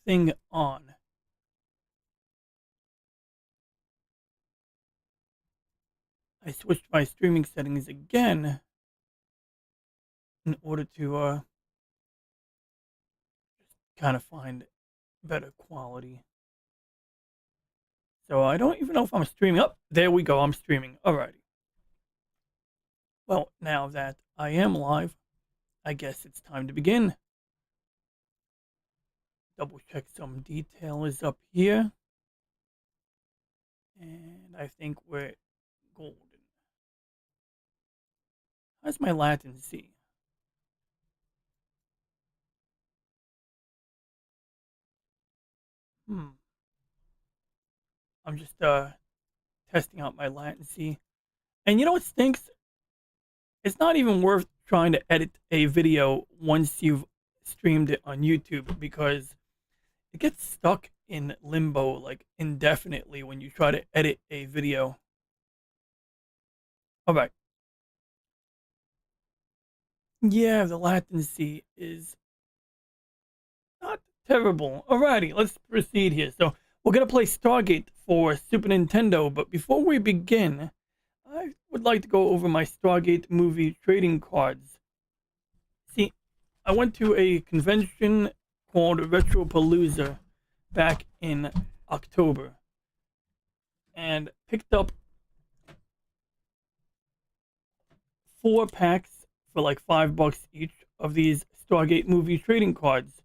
thing on. I switched my streaming settings again in order to kind of find better quality. So I don't even know if I'm streaming. Oh, there we go. I'm streaming. Alrighty. Well, now that I am live, I guess it's time to begin. Double check some detail is up here. And I think we're golden. How's my latency? I'm just testing out my latency. And you know what stinks? It's not even worth trying to edit a video once you've streamed it on YouTube, because it gets stuck in limbo like indefinitely when you try to edit a video. All right. Yeah, the latency is not terrible. Alrighty, let's proceed here. So we're gonna play Stargate for Super Nintendo, but before we begin, I would like to go over my Stargate movie trading cards. See, I went to a convention called Retropalooza back in October and picked up 4 packs for like $5 each of these Stargate movie trading cards.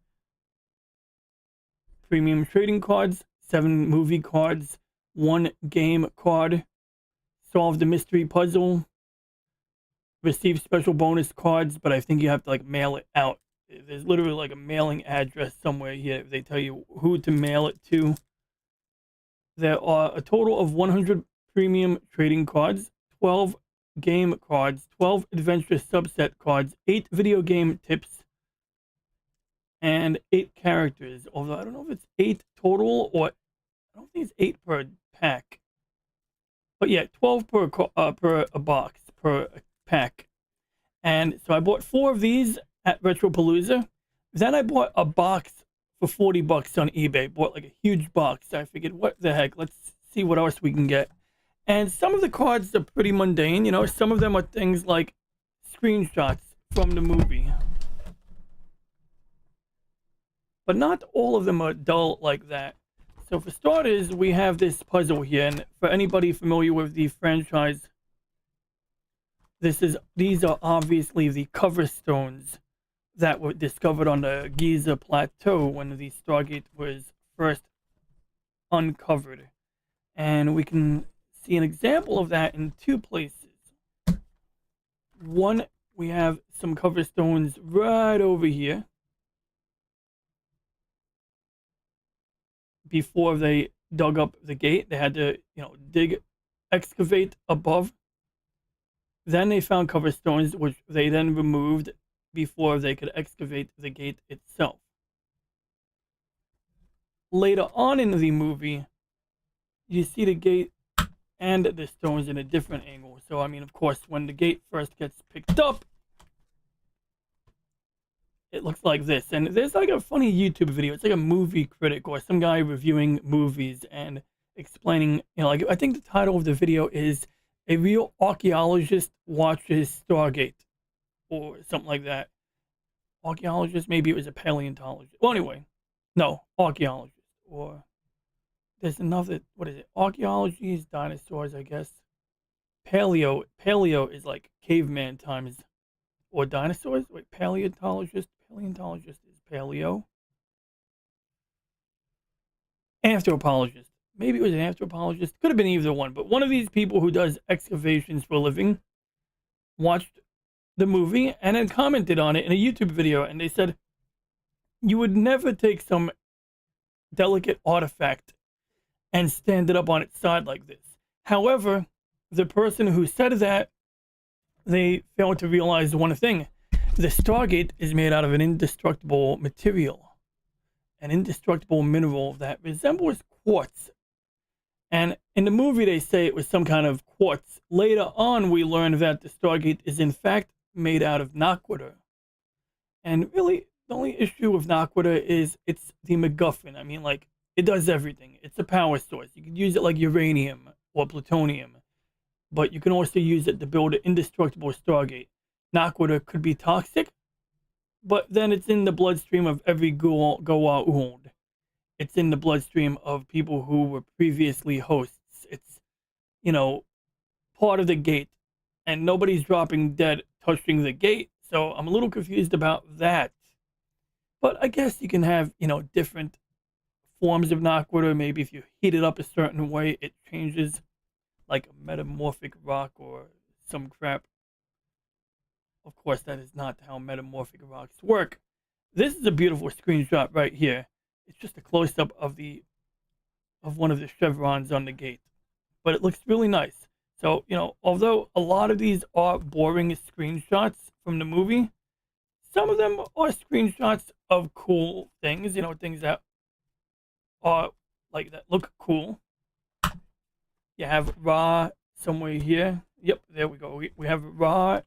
Premium trading cards, 7 movie cards, 1 game card, solve the mystery puzzle, receive special bonus cards, but I think you have to like mail it out. There's literally like a mailing address somewhere here. They tell you who to mail it to. There are a total of 100 premium trading cards, 12 game cards, 12 adventure subset cards, 8 video game tips, and 8 characters. Although I don't know if it's 8 total or I don't think it's 8 per pack. But yeah, 12 per a box, per pack. And so I bought 4 of these at Retropalooza. Then I bought a box for $40 on eBay. Bought like a huge box. I figured, what the heck? Let's see what else we can get. And some of the cards are pretty mundane. You know, some of them are things like screenshots from the movie. But not all of them are dull like that. So for starters, we have this puzzle here. And for anybody familiar with the franchise, these are obviously the cover stones that were discovered on the Giza Plateau when the Stargate was first uncovered. And we can see an example of that in 2 places. One, we have some cover stones right over here. Before they dug up the gate, they had to, excavate above. Then they found cover stones, which they then removed before they could excavate the gate itself. Later on in the movie, you see the gate and the stones in a different angle. So, I mean, of course, when the gate first gets picked up, it looks like this. And there's like a funny YouTube video. It's like a movie critic or some guy reviewing movies and explaining, like, I think the title of the video is "A Real Archaeologist Watches Stargate," or something like that. Archaeologist, maybe it was a paleontologist. Well, anyway, no, archaeologist. Or there's another, what is it? Archaeology is dinosaurs, I guess. Paleo is like caveman times, or dinosaurs. Wait, paleontologist is paleo. Anthropologist. Maybe it was an anthropologist. Could have been either one. But one of these people who does excavations for a living watched the movie and then commented on it in a YouTube video. And they said, you would never take some delicate artifact and stand it up on its side like this. However, the person who said that, they failed to realize one thing. The Stargate is made out of an indestructible material, an indestructible mineral that resembles quartz. And in the movie, they say it was some kind of quartz. Later on, we learned that the Stargate is in fact made out of naquadah. And really, The only issue with Naquita is it's the MacGuffin. I mean, like, it does everything. It's a power source. You can use it like uranium or plutonium, but you can also use it to build an indestructible Stargate. Naquita could be toxic, but then it's in the bloodstream of every Goa'uld. It's in the bloodstream of people who were previously hosts. It's, you know, part of the gate, and nobody's dropping dead touching the gate, so I'm a little confused about that. But I guess you can have, different forms of Naquita. Maybe if you heat it up a certain way, it changes, like a metamorphic rock or some crap. Of course, that is not how metamorphic rocks work. This is a beautiful screenshot right here. It's just a close-up of one of the chevrons on the gate, but it looks really nice. So, although a lot of these are boring screenshots from the movie, some of them are screenshots of cool things, things that are like that look cool. You have Ra somewhere here. Yep, there we go. We have Ra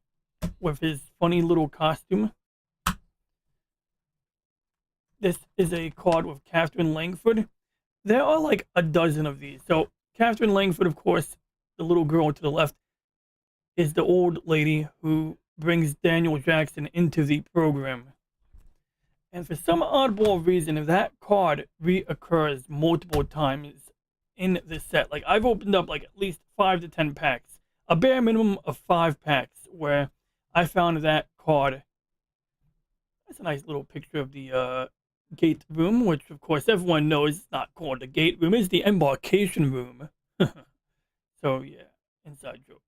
with his funny little costume. This is a card with Catherine Langford. There are like a dozen of these. So Catherine Langford, of course, the little girl to the left, is the old lady who brings Daniel Jackson into the program. And for some oddball reason, if that card reoccurs multiple times in the set, like I've opened up like at least 5 to 10 packs, a bare minimum of 5 packs where I found that card. That's a nice little picture of the gate room, which of course everyone knows it's not called the gate room, it's the embarkation room. So yeah, inside joke.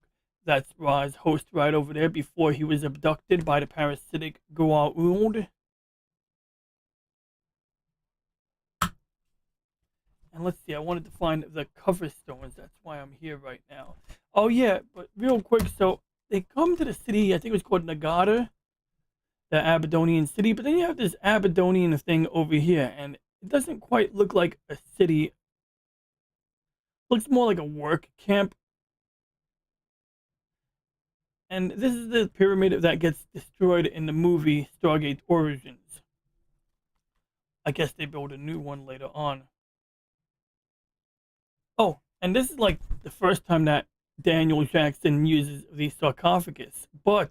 That's Ra's host right over there before he was abducted by the parasitic Goa'uld. And let's see, I wanted to find the cover stones. That's why I'm here right now. Oh yeah, but real quick, so they come to the city, I think it was called Nagata, the Aberdonian city, but then you have this Aberdonian thing over here, and it doesn't quite look like a city. It looks more like a work camp. And this is the pyramid that gets destroyed in the movie Stargate Origins. I guess they build a new one later on. Oh, and this is like the first time that Daniel Jackson uses the sarcophagus. But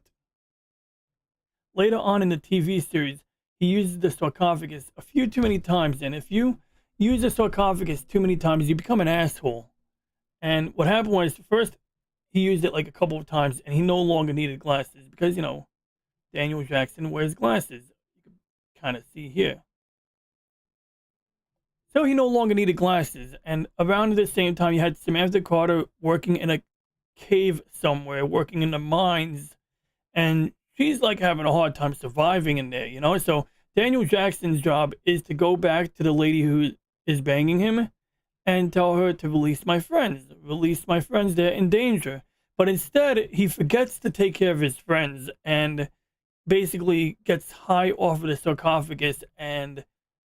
later on in the TV series, he uses the sarcophagus a few too many times. And if you use the sarcophagus too many times, you become an asshole. And what happened was, first, he used it like a couple of times, and he no longer needed glasses because, Daniel Jackson wears glasses. You can kind of see here. So he no longer needed glasses. And around the same time, you had Samantha Carter working in a cave somewhere, working in the mines. And she's like having a hard time surviving in there, So Daniel Jackson's job is to go back to the lady who is banging him and tell her to release my friends. Release my friends, they're in danger. But instead, he forgets to take care of his friends and basically gets high off of the sarcophagus and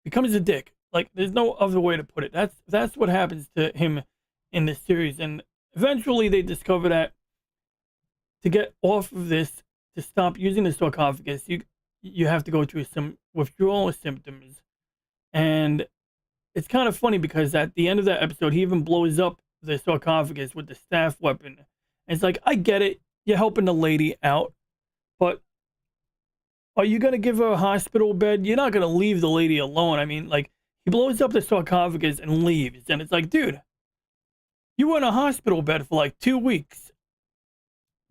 becomes a dick. Like, there's no other way to put it. That's what happens to him in this series. And eventually they discover that to get off of this, to stop using the sarcophagus, you have to go through some withdrawal symptoms. And it's kind of funny because at the end of that episode, he even blows up the sarcophagus with the staff weapon. And it's like, I get it. You're helping the lady out. But are you going to give her a hospital bed? You're not going to leave the lady alone. I mean, like, he blows up the sarcophagus and leaves. And it's like, dude, you were in a hospital bed for like 2 weeks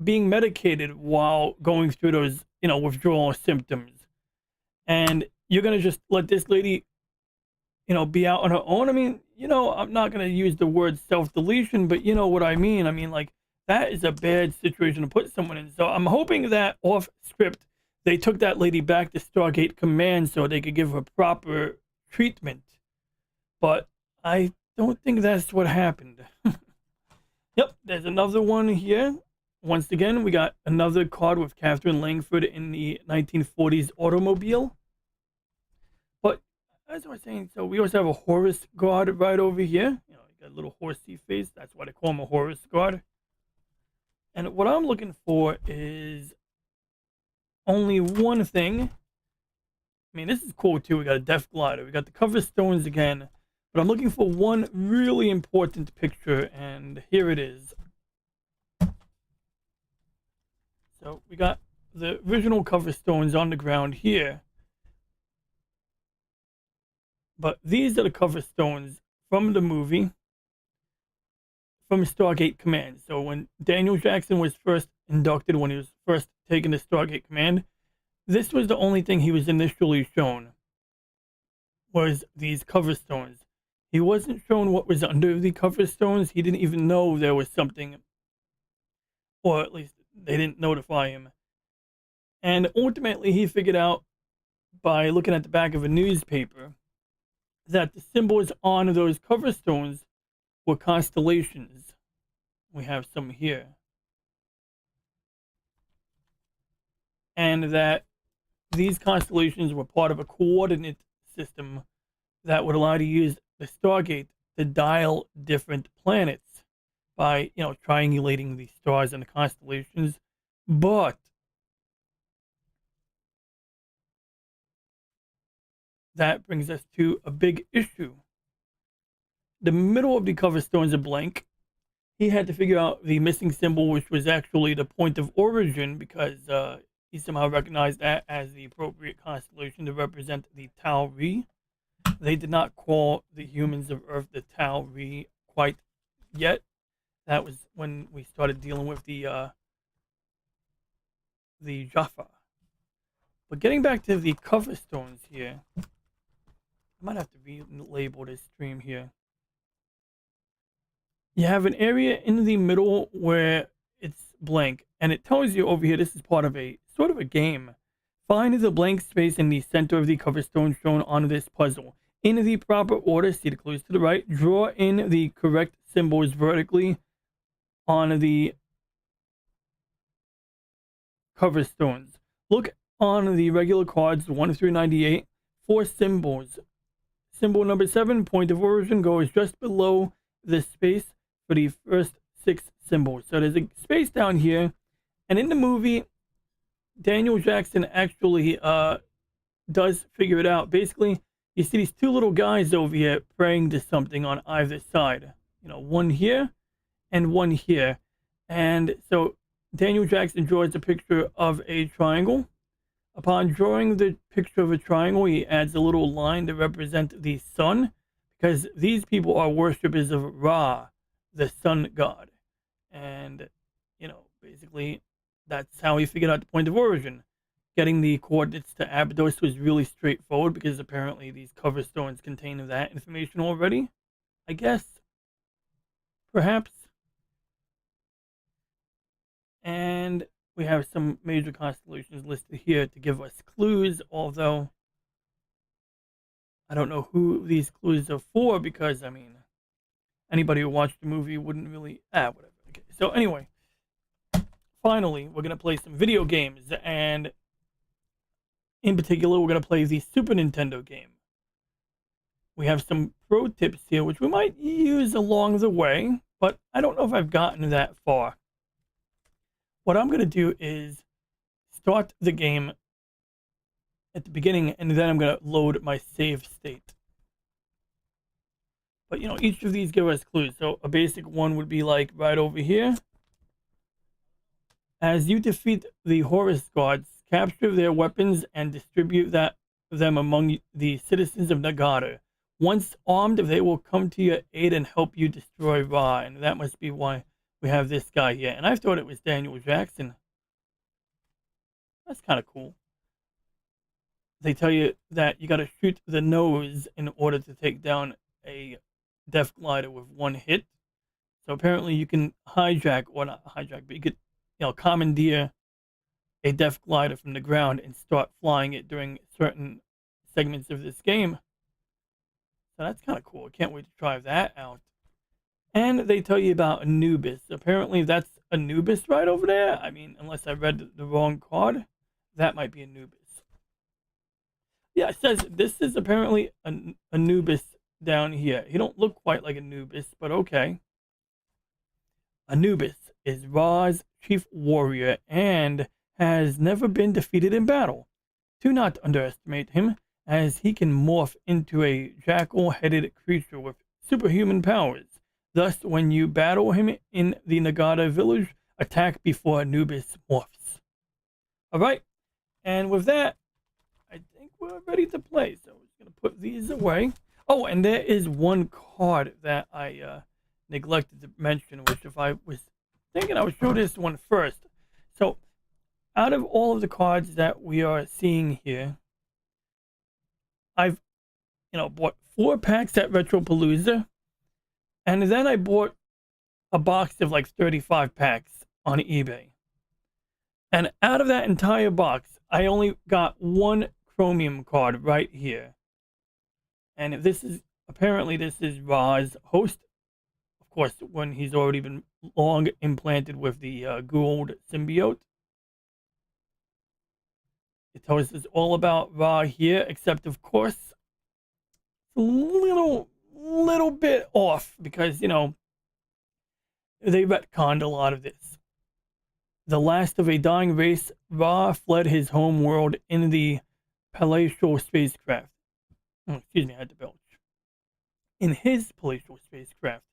being medicated while going through those, withdrawal symptoms. And you're going to just let this lady, be out on her own. I mean, I'm not going to use the word self-deletion, but you know what I mean. I mean, like, that is a bad situation to put someone in. So I'm hoping that off script, they took that lady back to Stargate Command so they could give her proper treatment. But I don't think that's what happened. Yep, there's another one here. Once again, we got another card with Catherine Langford in the 1940s automobile. But as I was saying, so we also have a Horus guard right over here. You got a little horsey face. That's why they call him a Horus guard. And what I'm looking for is only one thing. I mean, this is cool too. We got a Death Glider. We got the cover stones again. But I'm looking for one really important picture, and here it is. So we got the original cover stones on the ground here. But these are the cover stones from the movie, from Stargate Command. So when Daniel Jackson was first inducted, when he was first taken to Stargate Command, this was the only thing he was initially shown, was these cover stones. He wasn't shown what was under the cover stones. He didn't even know there was something, or at least they didn't notify him. And ultimately, he figured out by looking at the back of a newspaper that the symbols on those cover stones were constellations. We have some here. And that these constellations were part of a coordinate system that would allow you to use the Stargate to dial different planets by, triangulating the stars and the constellations. But that brings us to a big issue. The middle of the cover stones are blank. He had to figure out the missing symbol, which was actually the point of origin, because he somehow recognized that as the appropriate constellation to represent the Tau-Re. They did not call the humans of Earth the Tau-Re quite yet. That was when we started dealing with the Jaffa. But getting back to the cover stones here, I might have to relabel this stream here. You have an area in the middle where it's blank, and it tells you over here this is part of a sort of a game. Find the blank space in the center of the cover stone shown on this puzzle. In the proper order, see the clues to the right, draw in the correct symbols vertically on the cover stones. Look on the regular cards 1 through 98 for symbols. Symbol number 7, point of origin, goes just below the space for the first 6 symbols. So there's a space down here, and in the movie, Daniel Jackson actually does figure it out. Basically, you see these 2 little guys over here praying to something on either side. One here and one here. And so Daniel Jackson draws a picture of a triangle. Upon drawing the picture of a triangle, he adds a little line to represent the sun, because these people are worshippers of Ra, the sun god. And, basically, that's how he figured out the point of origin. Getting the coordinates to Abydos was really straightforward, because apparently these cover stones contain that information already, I guess. Perhaps. And we have some major constellations listed here to give us clues, although I don't know who these clues are for, because, anybody who watched the movie wouldn't really... whatever. Okay, so anyway, finally, we're going to play some video games, and in particular, we're going to play the Super Nintendo game. We have some pro tips here, which we might use along the way, but I don't know if I've gotten that far. What I'm going to do is start the game at the beginning, and then I'm going to load my save state. But, each of these give us clues. So a basic one would be like right over here. As you defeat the Horus gods, capture their weapons and distribute them among the citizens of Nagata. Once armed, they will come to your aid and help you destroy Ra. And that must be why we have this guy here. And I thought it was Daniel Jackson. That's kind of cool. They tell you that you got to shoot the nose in order to take down a Death Glider with one hit. So apparently you can hijack, or not hijack, but you could, commandeer a Death Glider from the ground and start flying it during certain segments of this game. So that's kind of cool. I can't wait to try that out. And they tell you about Anubis. Apparently that's Anubis right over there. Unless I read the wrong card, that might be Anubis. Yeah, it says this is apparently Anubis down here. He don't look quite like Anubis, but okay. Anubis is Ra's chief warrior and has never been defeated in battle. Do not underestimate him. as he can morph into a jackal-headed creature with superhuman powers. Thus, when you battle him in the Nagata village, attack before Anubis morphs. Alright, and with that, I think we're ready to play. So we're just going to put these away. Oh, and there is one card that I neglected to mention, which if I was thinking I would show this one first. So, out of all of the cards that we are seeing here, I've, bought 4 packs at Retropalooza, and then I bought a box of like 35 packs on eBay. And out of that entire box, I only got one Chromium card right here. And this is, apparently this is Ra's host. Of course, when he's already been long implanted with the Gould symbiote. It tells us all about Ra here, except of course, it's a little bit off because, they retconned a lot of this. The last of a dying race, Ra fled his home world in the palatial spacecraft. Excuse me, I had to belch. In his palatial spacecraft,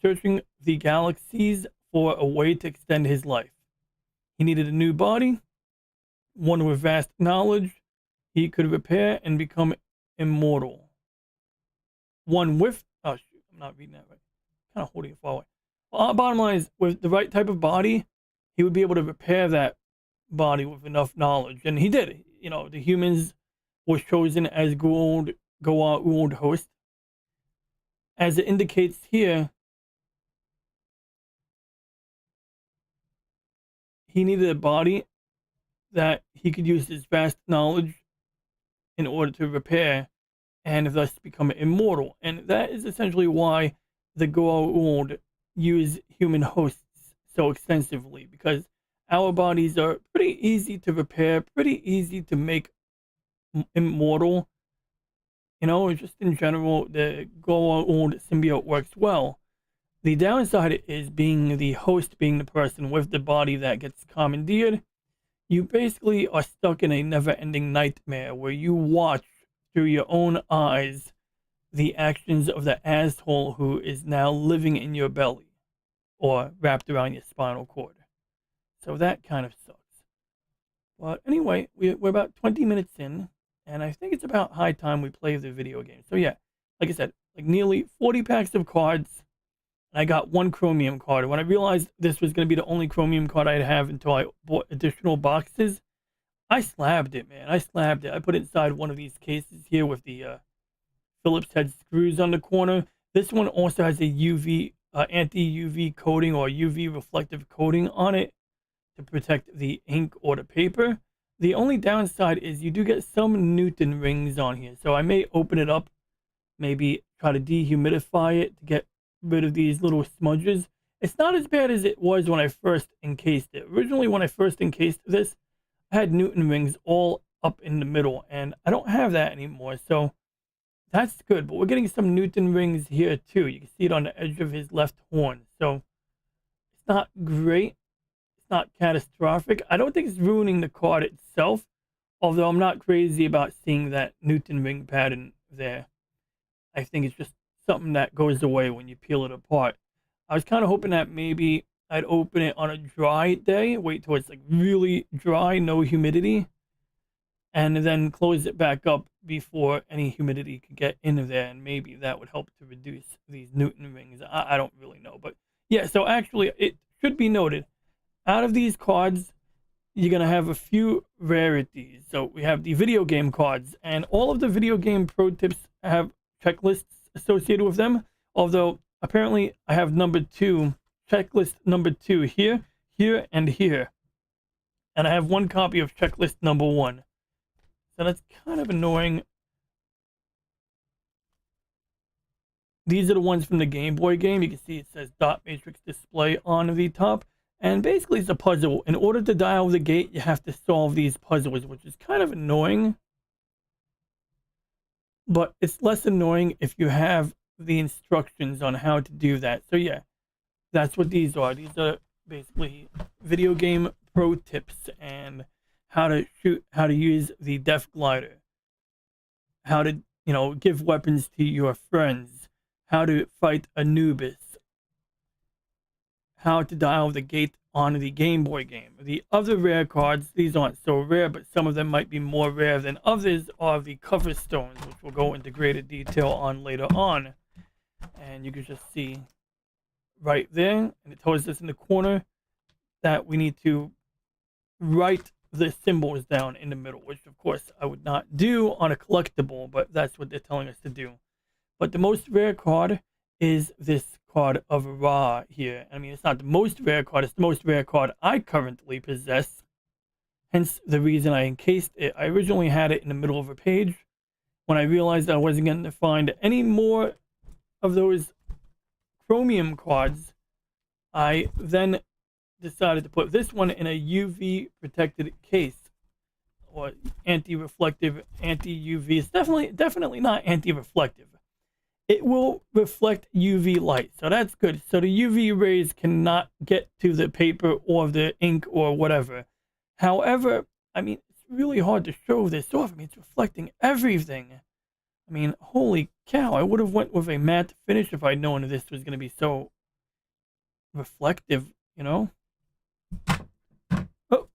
searching the galaxies for a way to extend his life. He needed a new body, one with vast knowledge he could repair and become immortal. One with, oh shoot, I'm not reading that right. Kind of holding it far away. Bottom line is, with the right type of body, he would be able to repair that body with enough knowledge. And he did. The humans were chosen as Goa'uld host. As it indicates here, he needed a body that he could use his vast knowledge in order to repair and thus become immortal. And that is essentially why the Goa'uld use human hosts so extensively, because our bodies are pretty easy to repair, pretty easy to make immortal. Just in general, the Goa'uld symbiote works well. The downside is being the host, being the person with the body that gets commandeered. You basically are stuck in a never-ending nightmare where you watch through your own eyes the actions of the asshole who is now living in your belly or wrapped around your spinal cord. So that kind of sucks. But anyway, we're about 20 minutes in, and I think it's about high time we play the video game. So yeah, like I said, like nearly 40 packs of cards. I got one Chromium card. When I realized this was going to be the only Chromium card I'd have until I bought additional boxes, I slabbed it, man. I slabbed it. I put it inside one of these cases here with the Phillips head screws on the corner. This one also has a UV, anti-UV coating or UV reflective coating on it to protect the ink or the paper. The only downside is you do get some Newton rings on here. So I may open it up, maybe try to dehumidify it to get rid of these little smudges. It's not as bad as it was when I first encased it. Originally, when I first encased this, I had Newton rings all up in the middle, and I don't have that anymore, so that's good. But we're getting some Newton rings here too. You can see it on the edge of his left horn, so it's not great. It's not catastrophic. I don't think it's ruining the card itself, although I'm not crazy about seeing that Newton ring pattern there. I think it's just something that goes away when you peel it apart. I was kind of hoping that maybe I'd open it on a dry day, wait till it's like really dry, no humidity, and then close it back up before any humidity could get into there, and maybe that would help to reduce these Newton rings. I don't really know, but yeah, so actually it should be noted, out of these cards, you're going to have a few rarities. So we have the video game cards, and all of the video game pro tips have checklists associated with them, although apparently I have checklist number 2 here, here, and here, and I have one copy of checklist number 1, so that's kind of annoying. These are the ones from the Game Boy game. You can see it says dot matrix display on the top, and basically it's a puzzle. In order to dial the gate, you have to solve these puzzles, which is kind of annoying. But it's less annoying if you have the instructions on how to do that. So yeah, that's what these are. These are basically video game pro tips and how to use the Def Glider. how to, give weapons to your friends, how to fight Anubis, how to dial the gate on the Game Boy game. The other rare cards, these aren't so rare, but some of them might be more rare than others, are the cover stones, which we'll go into greater detail on later on. And you can just see right there, and it tells us in the corner that we need to write the symbols down in the middle, which of course I would not do on a collectible, but that's what they're telling us to do. But the most rare card is this card of Ra here. I mean, it's not the most rare card, it's the most rare card I currently possess. Hence the reason I encased it. I originally had it in the middle of a page. When I realized I wasn't going to find any more of those chromium cards, I then decided to put this one in a UV protected case, or anti-reflective, anti-UV. It's definitely not anti-reflective. It will reflect UV light, so that's good. So the UV rays cannot get to the paper or the ink or whatever. However, I mean, it's really hard to show this off. I mean, it's reflecting everything. I mean, holy cow, I would have went with a matte finish if I'd known this was going to be so reflective, Oh,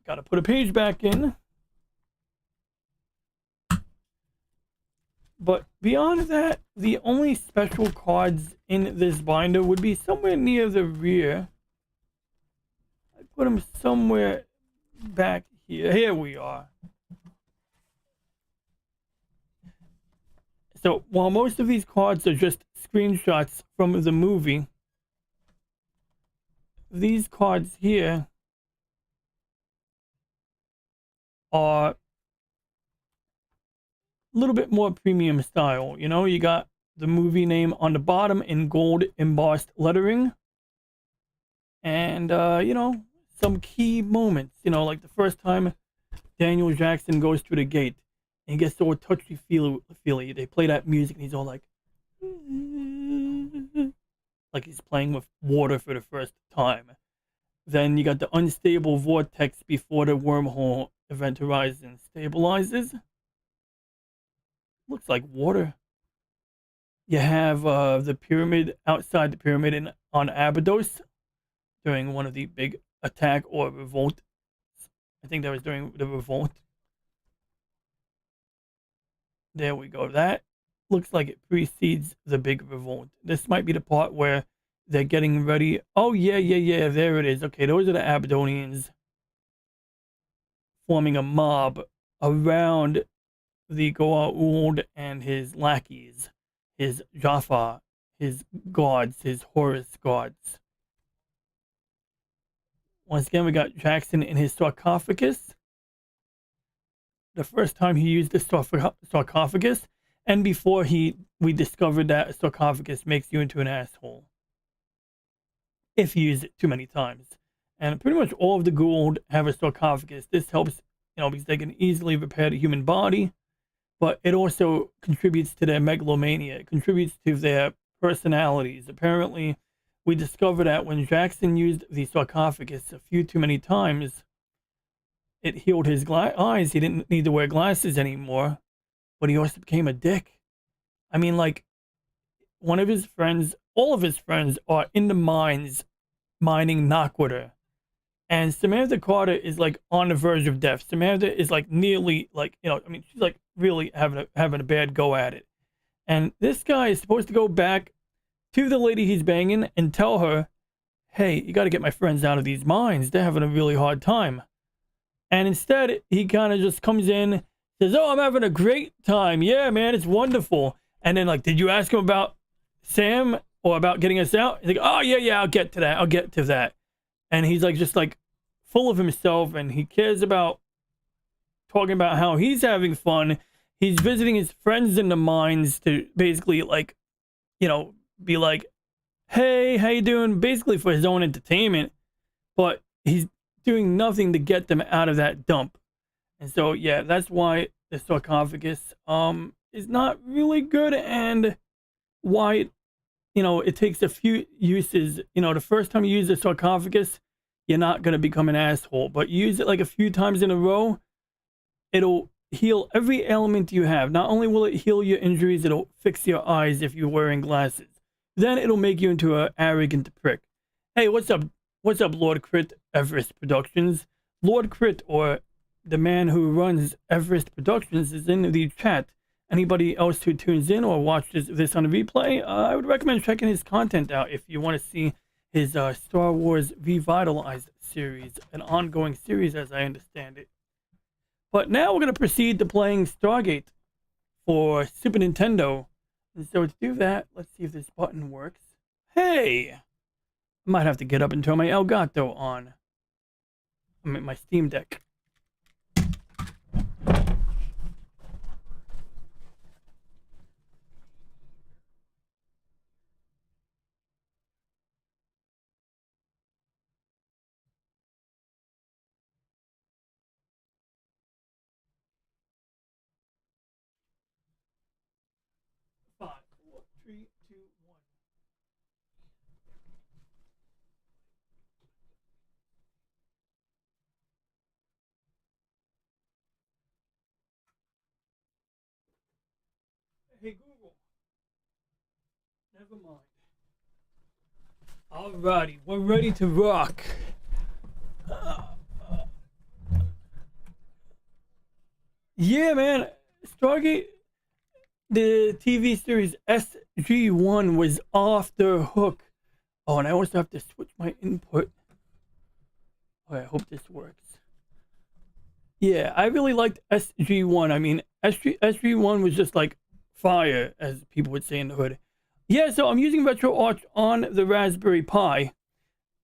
gotta put a page back in. But beyond that, the only special cards in this binder would be somewhere near the rear. I put them somewhere back here. Here we are. So while most of these cards are just screenshots from the movie, these cards here are a little bit more premium style. You got the movie name on the bottom in gold embossed lettering. And, some key moments, like the first time Daniel Jackson goes through the gate and he gets so touchy-feely. They play that music and he's all like he's playing with water for the first time. Then you got the unstable vortex before the wormhole event arises and stabilizes. Looks like water. You have the pyramid outside the pyramid on Abydos during one of the big attack or revolt. I think that was during the revolt. There we go. That looks like it precedes the big revolt. This might be the part where they're getting ready. Oh, yeah. There it is. Okay, those are the Abydonians forming a mob around the Goa'uld and his lackeys, his Jaffa, his guards, his Horus guards. Once again, we got Jackson in his sarcophagus. The first time he used the sarcophagus, and before we discovered that a sarcophagus makes you into an asshole if you use it too many times. And pretty much all of the Goa'uld have a sarcophagus. This helps, because they can easily repair the human body, but it also contributes to their megalomania. It contributes to their personalities. Apparently, we discovered that when Jackson used the sarcophagus a few too many times, it healed his eyes. He didn't need to wear glasses anymore, but he also became a dick. I mean, one of his friends, all of his friends are in the mines mining Knockwater. And Samantha Carter is on the verge of death. Samantha is nearly she's really having a bad go at it. And this guy is supposed to go back to the lady he's banging and tell her, hey, you got to get my friends out of these mines. They're having a really hard time. And instead, he kind of just comes in, says, oh, I'm having a great time. Yeah, man, it's wonderful. And then, did you ask him about Sam or about getting us out? He's like, oh, yeah, I'll get to that. And he's just full of himself, and he cares about talking about how he's having fun. He's visiting his friends in the mines to basically be like, hey, how you doing? Basically for his own entertainment, but he's doing nothing to get them out of that dump. And so, yeah, that's why the sarcophagus is not really good, and why it takes a few uses. The first time you use the sarcophagus, you're not going to become an asshole, but you use it a few times in a row, it'll heal every ailment you have. Not only will it heal your injuries, it'll fix your eyes if you're wearing glasses. Then it'll make you into an arrogant prick. Hey, what's up? What's up, Lord Crit Everest Productions? Lord Crit, or the man who runs Everest Productions, is in the chat. Anybody else who tunes in or watches this on a replay, I would recommend checking his content out if you want to see his Star Wars Revitalized series, an ongoing series as I understand it. But now we're going to proceed to playing Stargate for Super Nintendo. And so to do that, let's see if this button works. Hey! I might have to get up and turn my Elgato on. I mean, my Steam Deck. Five, four, three, two, one. Hey Google. Never mind. Alrighty, we're ready to rock. Yeah, man. Stargate, the TV series SG1 was off the hook. Oh, and I also have to switch my input. Oh, I hope this works. Yeah, I really liked SG1. I mean, SG1 was just like fire, as people would say in the hood. Yeah, so I'm using RetroArch on the Raspberry Pi.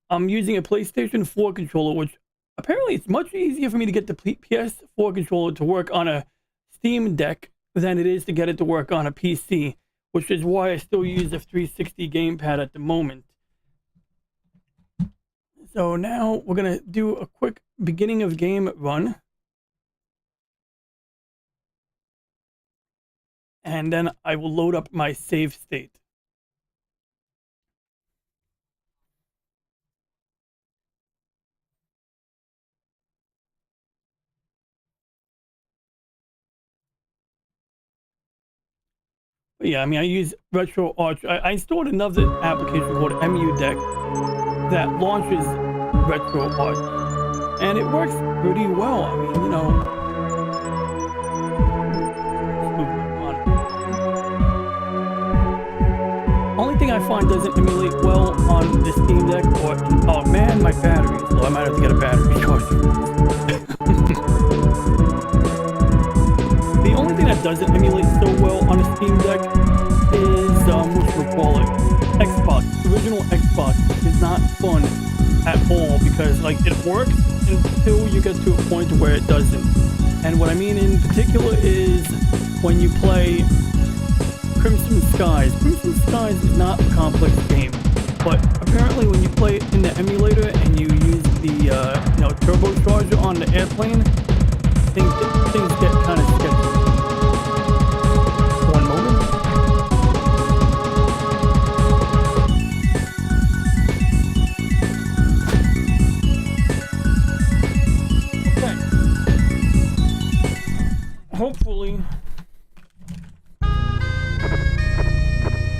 I'm using a PlayStation 4 controller, which apparently it's much easier for me to get the PS4 controller to work on a Steam Deck than it is to get it to work on a PC, which is why I still use the 360 gamepad at the moment. So now we're going to do a quick beginning of game run. And then I will load up my save state. But yeah, I mean, I use RetroArch. I installed another application called EmuDeck that launches RetroArch. And it works pretty well. I mean, you know, only thing I find doesn't emulate well on the Steam Deck, or oh man, my battery. So I might have to get a battery charger. The only thing that doesn't emulate so well on a Steam Deck is whatchamacallit, Xbox. The original Xbox is not fun at all because like it works until you get to a point where it doesn't. And what I mean in particular is when you play Crimson Skies. Crimson Skies is not a complex game, but apparently when you play it in the emulator and you use the turbocharger on the airplane, things get kind of sketchy. One moment. Okay.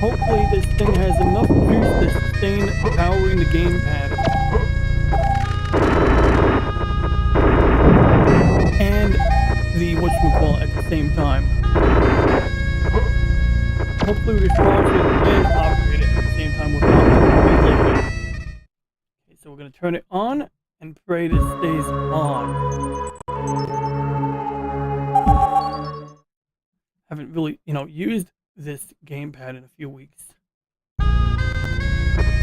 Hopefully this thing has enough juice to sustain powering the gamepad. And the whatchamacallit at the same time. Hopefully we can charge it and operate it at the same time without reloading. Okay, so we're going to turn it on and pray this stays on. Haven't really, used this gamepad in a few weeks.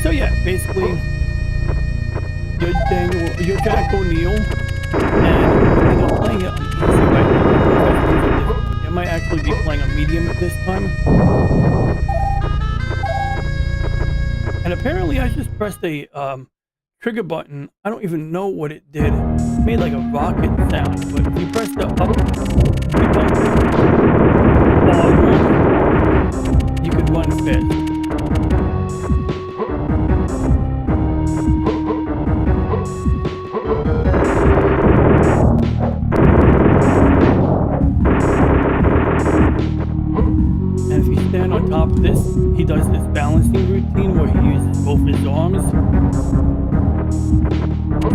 So yeah, basically, you're Jack O'Neill, and I'm playing it on easy right now. I might actually be playing on medium at this time. And apparently I just pressed a trigger button. I don't even know what it did. It made like a rocket sound, but if you press the up button, you could run fast. he does this balancing routine where he uses both his arms.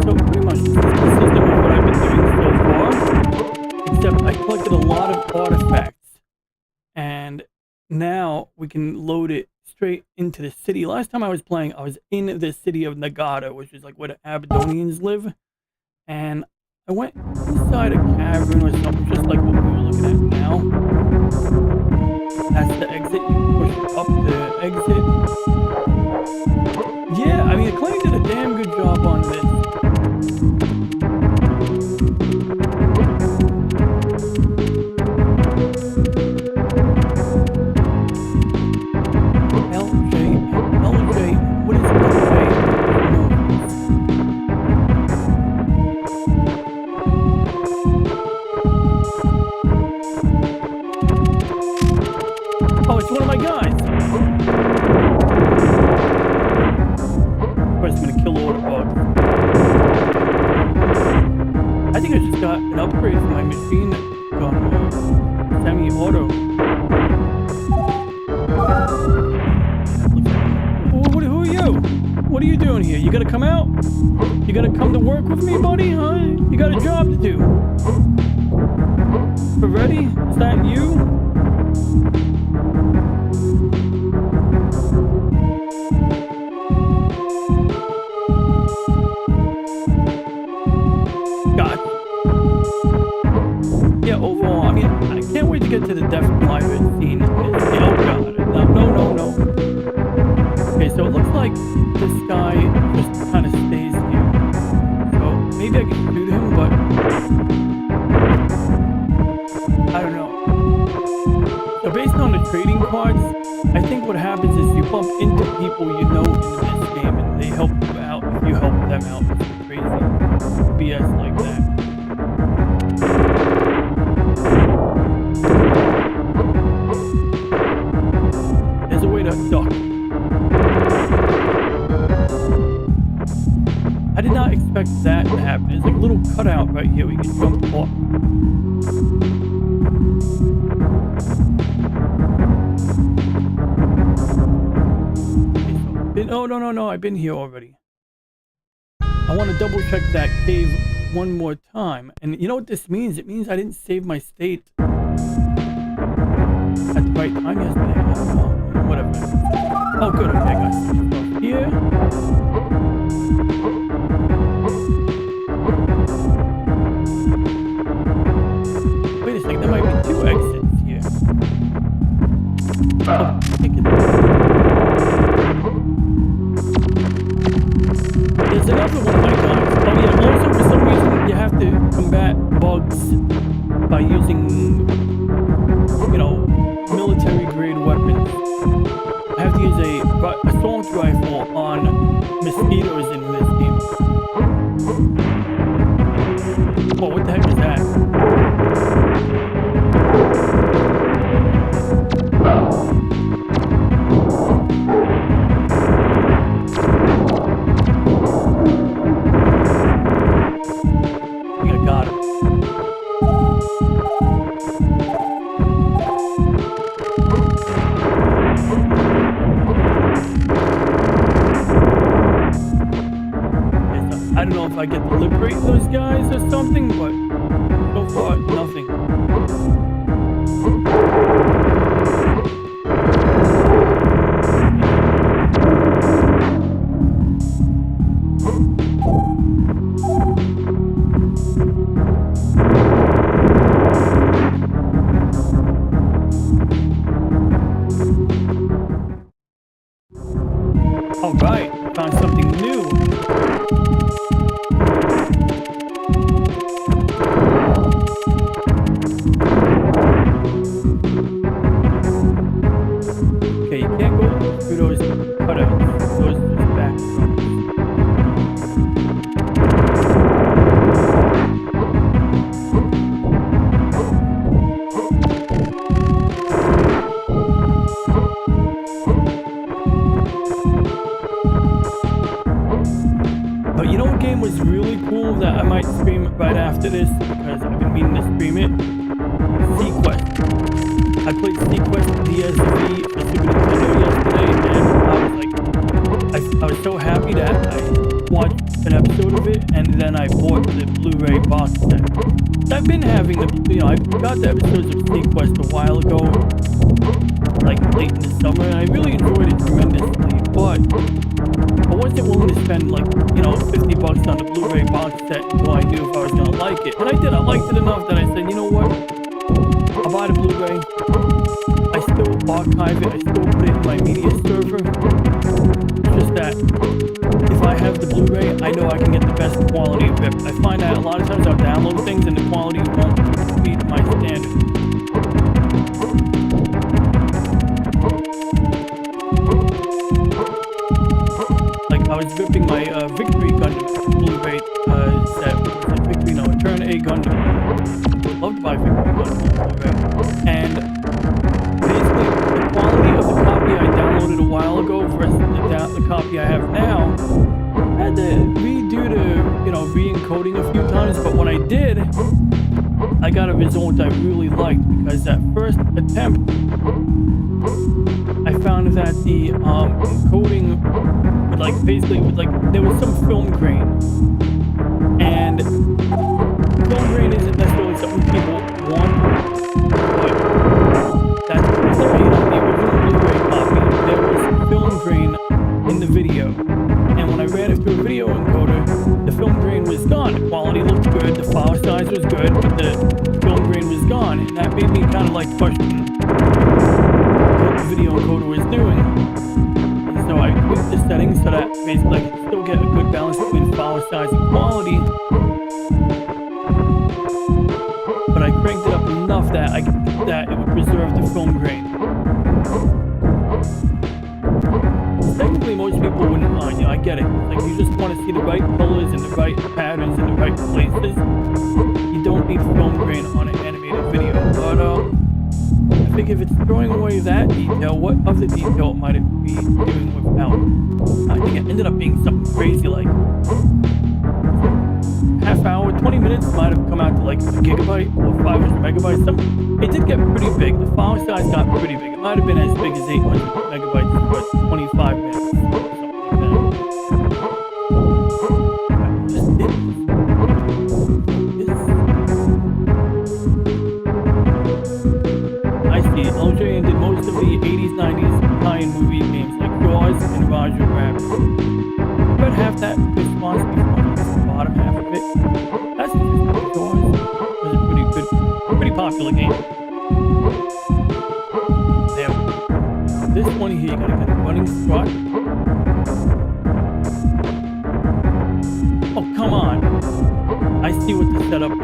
So pretty much this is consistent with what I've been doing so far, except I collected a lot of artifacts, and now we can load it straight into the city. Last time I was playing, I was in the city of Nagata, which is like where the Aberdonians live, and I went inside a cavern or something, just like what we were looking at now. That's the exit. You push up the exit. Yeah, I mean, Clay did a damn good job on this. LJ, what is LJ? Oh, it's one of my guys. First, I'm gonna kill all the bugs. I think I just got an upgrade for my machine from semi-auto. Who are you? What are you doing here? You gotta come out? You gotta come to work with me, buddy? Huh? You got a job to do. Ready? Is that you? God. Yeah, overall, I mean, I can't wait to get to the Death Glider scene. Oh God. No. Okay, so it looks like this guy just kind of stays here. So maybe I can shoot him, but I don't know. So based on the trading cards, I think what happens is you bump into people you know in this game and they help you out if you help them out with some crazy BS like that. There's a way to duck. I did not expect that to happen. There's like a little cutout right here we can jump off. Oh, no, I've been here already. I want to double check that cave one more time. And you know what this means? It means I didn't save my state at the right time yesterday. I don't know. Whatever. Oh, good. Okay, I got some stuff here. Wait a second. There might be two exits here. Oh, take it. There's another one of my guys. Oh yeah, also for some reason you have to combat bugs by using, you know, military grade weapons. I have to use a assault rifle on mosquitoes in this game. Oh, what the heck is that? I don't know if I get to liberate those guys or something, but so far, nothing. All right, found something new. Okay, you can't go through those cutouts. Those back rooms. But you know what game was really cool that I might stream right after this because I've been meaning to stream it? SeaQuest. I played SeaQuest DSV for Super Nintendo yesterday. then I bought the Blu-ray box set. I've been having I got the episodes of Sequest a while ago, like late in the summer, and I really enjoyed it tremendously, but I wasn't willing to spend like, $50 on the Blu-ray box set until I knew if I was gonna like it. And I did. I liked it enough that I said, you know what? I'll buy the Blu-ray. I still archive it. I still put it in my media server. Just that if I have the Blu-ray, I know I can get the best quality rip. I find that a lot of times I'll download things and the quality won't meet my standard. Like I was ripping my Victory Gundam Blu-ray set. Victory, no, Turn A Gundam. I'd love to buy Victory Gundam Blu-ray. And basically, the quality of the copy I downloaded a while ago versus the copy I have now, I had to redo the, re-encoding a few times, but when I did, I got a result I really liked, because that first attempt, I found that the encoding there was some film grain, and film grain isn't necessarily something people want, but that's what was made on the original Blu-ray copy. There was film grain in the video, and when I ran it through a video encoder, the film grain was gone. The quality looked good, the file size was good, but the film grain was gone, and that made me kind of like question what the video encoder was doing. And so I tweaked the settings so that basically I could still get a good balance between file size and quality, but I cranked it up enough that it would preserve the film grain. Technically, most people wouldn't mind. I get it. Like, you just want to see the right colors and the right patterns in the right places. You don't need film grain on an animated video. But I think if it's throwing away that detail, what other detail might it be doing without? I think it ended up being something crazy, like half hour, 20 minutes might have come out to like a gigabyte or 500 megabytes. Something. It did get pretty big. The file size got pretty big. It might have been as big as 800 megabytes for 25 minutes. Something like that. I just did this. I see. LJ did most of the 80s, 90s Italian movie games like Jaws and Roger Rabbit. About half that response before the bottom half of it. That's interesting. Jaws was a pretty good, pretty popular game. There we go. This one here, you gotta get a running start. Oh, come on. I see what the setup is.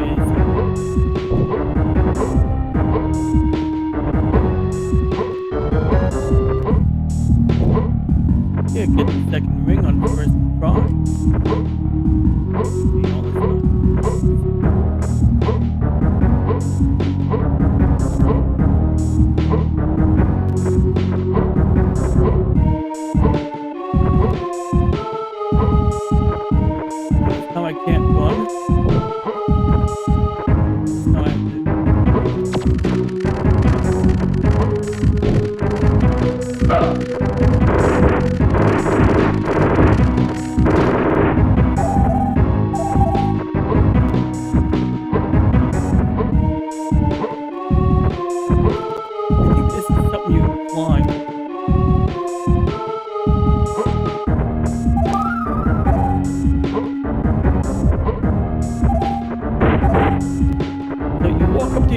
Yeah, get the second ring on the first try. This time I can't run. This time I have to...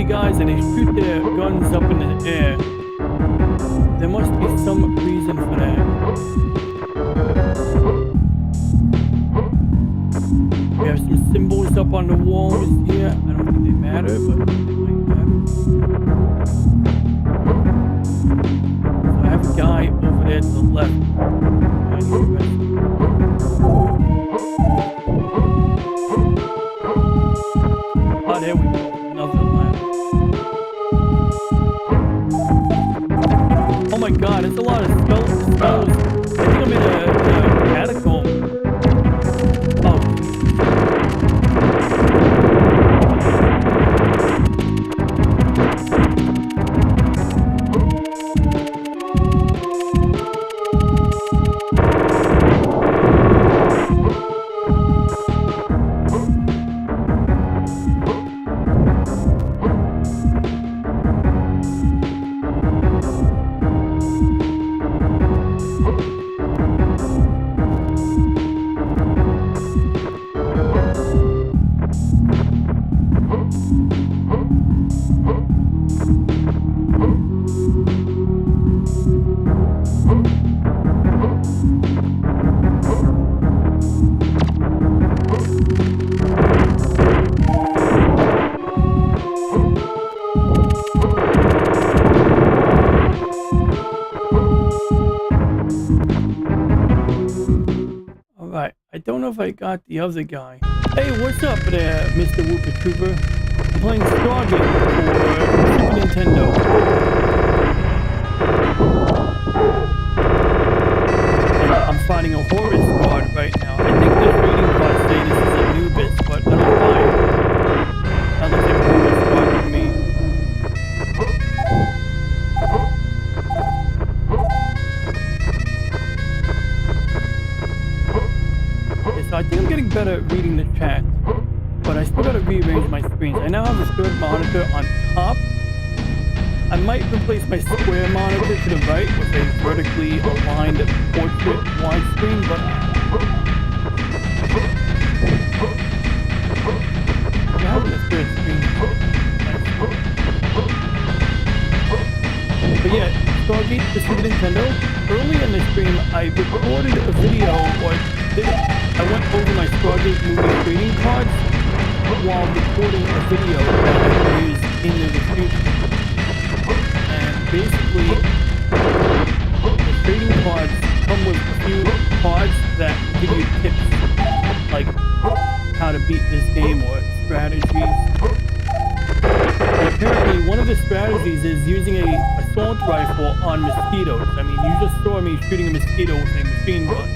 guys and they shoot their guns up in the air. There must be some reason for that. We have some symbols up on the walls here. I don't think they matter, but they might matter. So I have a guy over there to the left. I need to rescue. Oh, there we go. Another lamp. Oh my god, there's a lot of spells. I think I'm in a catacomb. Oh. don't know if I got the other guy. Hey, what's up there, Mr. Whooper Trooper? I'm playing STARGATE for Super Nintendo. I'm fighting a Horus guard right now. I think this reading card say this is Anubis, but I don't buy it. That looks like a Horus guard to me. Okay, so I think I'm getting better at reading the chat, but I still gotta rearrange my screens. I now have a third monitor on top. I might replace my square monitor to the right with a vertically aligned portrait widescreen, but I'm having a third screen. But yeah, STARGATE for Super Nintendo. Early in the stream, I recorded a video, or I went over my STARGATE movie trading cards while recording a video that I can use in the future. Basically, the trading cards come with a few cards that give you tips, like how to beat this game or strategies. And apparently, one of the strategies is using a assault rifle on mosquitoes. I mean, you just saw me shooting a mosquito with a machine gun.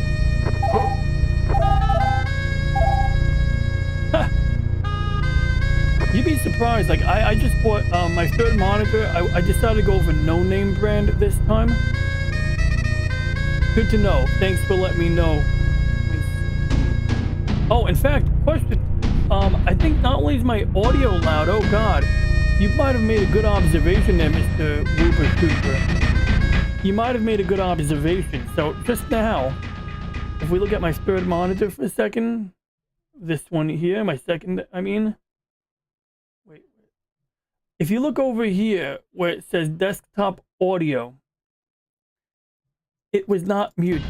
You'd be surprised. Like, I just bought my third monitor. I decided to go for no-name brand this time. Good to know. Thanks for letting me know. Oh, in fact, question. I think not only is my audio loud, oh god, you might have made a good observation there, Mr. Whooper Cooper. You might have made a good observation. So, just now, if we look at my third monitor for a second, this one here, my second, I mean... If you look over here where it says desktop audio, it was not muted.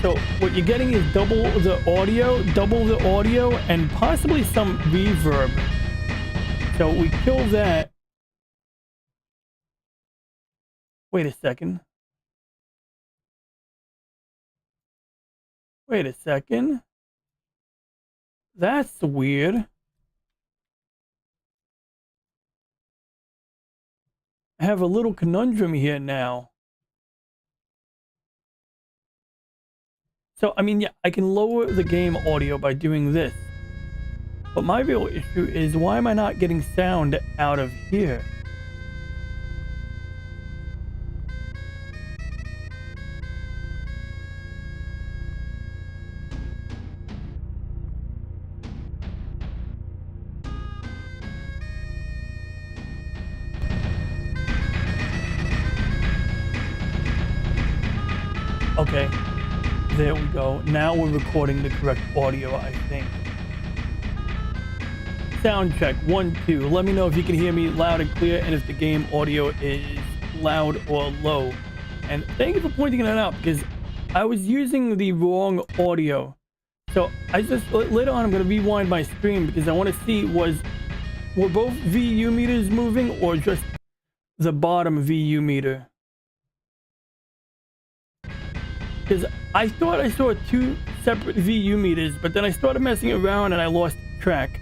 So what you're getting is double the audio, and possibly some reverb. So we kill that. Wait a second. Wait a second. That's weird. I have a little conundrum here now. So, I mean, yeah, I can lower the game audio by doing this. But my real issue is, why am I not getting sound out of here? Okay, there we go. Now we're recording the correct audio, I think. Sound check, 1, 2. Let me know if you can hear me loud and clear, and if the game audio is loud or low. And thank you for pointing that out, because I was using the wrong audio. So I just, later on, I'm going to rewind my stream, because I want to see, were both VU meters moving, or just the bottom VU meter? Because I thought I saw 2 separate VU meters, but then I started messing around and I lost track.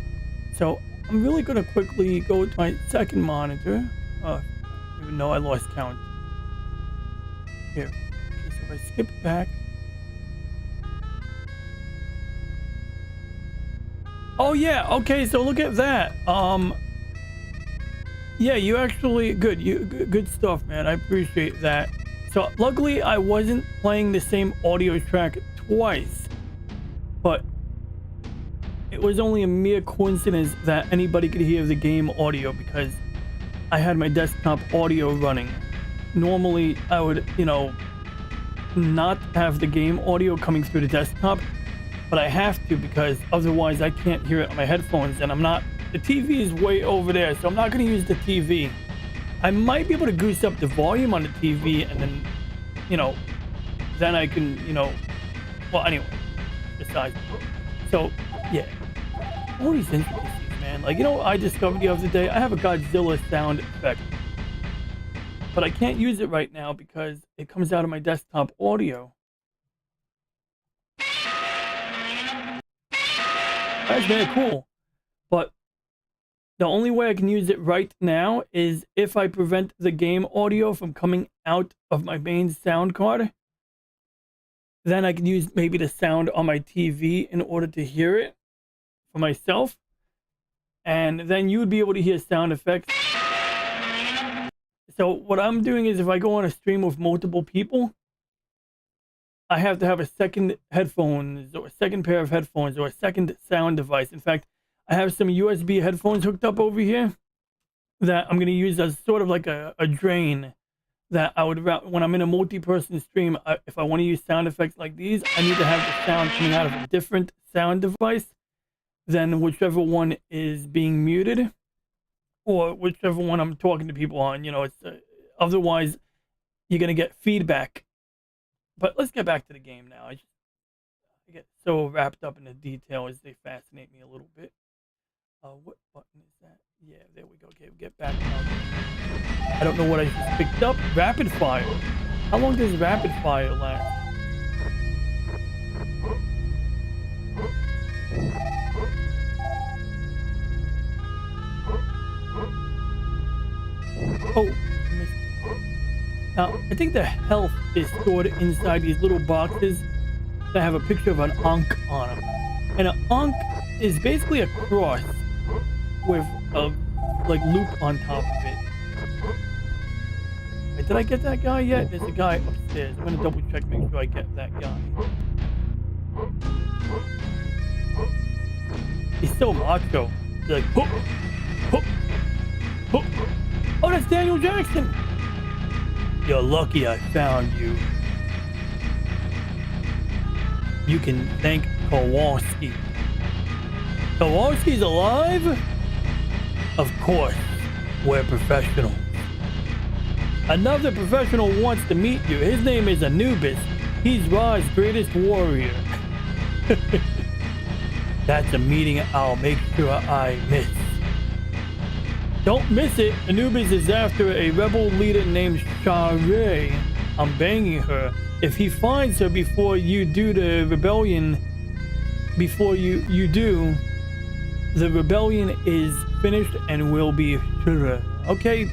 So I'm really going to quickly go to my second monitor. Even though I lost count. Here. Okay, so if I skip back. Oh yeah, okay, so look at that. Yeah, you actually, good stuff, man. I appreciate that. So luckily I wasn't playing the same audio track twice, but it was only a mere coincidence that anybody could hear the game audio, because I had my desktop audio running. Normally I would, you know, not have the game audio coming through the desktop, but I have to, because otherwise I can't hear it on my headphones, and the TV is way over there, so I'm not going to use the TV. I might be able to goose up the volume on the TV, and then, you know, then I can, you know, well, anyway, besides. So, yeah. All these intricacies, man. Like, you know what I discovered the other day? I have a Godzilla sound effect. But I can't use it right now because it comes out of my desktop audio. That's very cool. But the only way I can use it right now is if I prevent the game audio from coming out of my main sound card. Then I can use maybe the sound on my TV in order to hear it for myself. And then you would be able to hear sound effects. So what I'm doing is if I go on a stream with multiple people, I have to have a second headphones or a second pair of headphones or a second sound device. In fact, I have some USB headphones hooked up over here that I'm going to use as sort of like a drain that I would, when I'm in a multi-person stream, if I want to use sound effects like these, I need to have the sound coming out of a different sound device than whichever one is being muted or whichever one I'm talking to people on. You know, it's otherwise you're going to get feedback. But let's get back to the game now. I get so wrapped up in the details, they fascinate me a little bit. What button is that? Yeah, there we go. Okay, we'll get back now. I don't know what I just picked up. Rapid fire. How long does rapid fire last? Oh, I missed it. Now, I think the health is stored inside these little boxes that have a picture of an Ankh on them. And an Ankh is basically a cross with a like loop on top of it. Wait, did I get that guy yet? There's a guy upstairs. I'm gonna double check, make sure I get that guy. He's so macho. He's like, hoop, hoop, hoop. Oh, that's Daniel Jackson. You're lucky I found you. You can thank Kowalski. Kowalski's alive? Of course, we're professionals. Another professional wants to meet you. His name is Anubis. He's Ra's greatest warrior. That's a meeting I'll make sure I miss. Don't miss it. Anubis is after a rebel leader named Sharae. I'm banging her. If he finds her before you do the rebellion, the rebellion is finished and will be sure. Okay,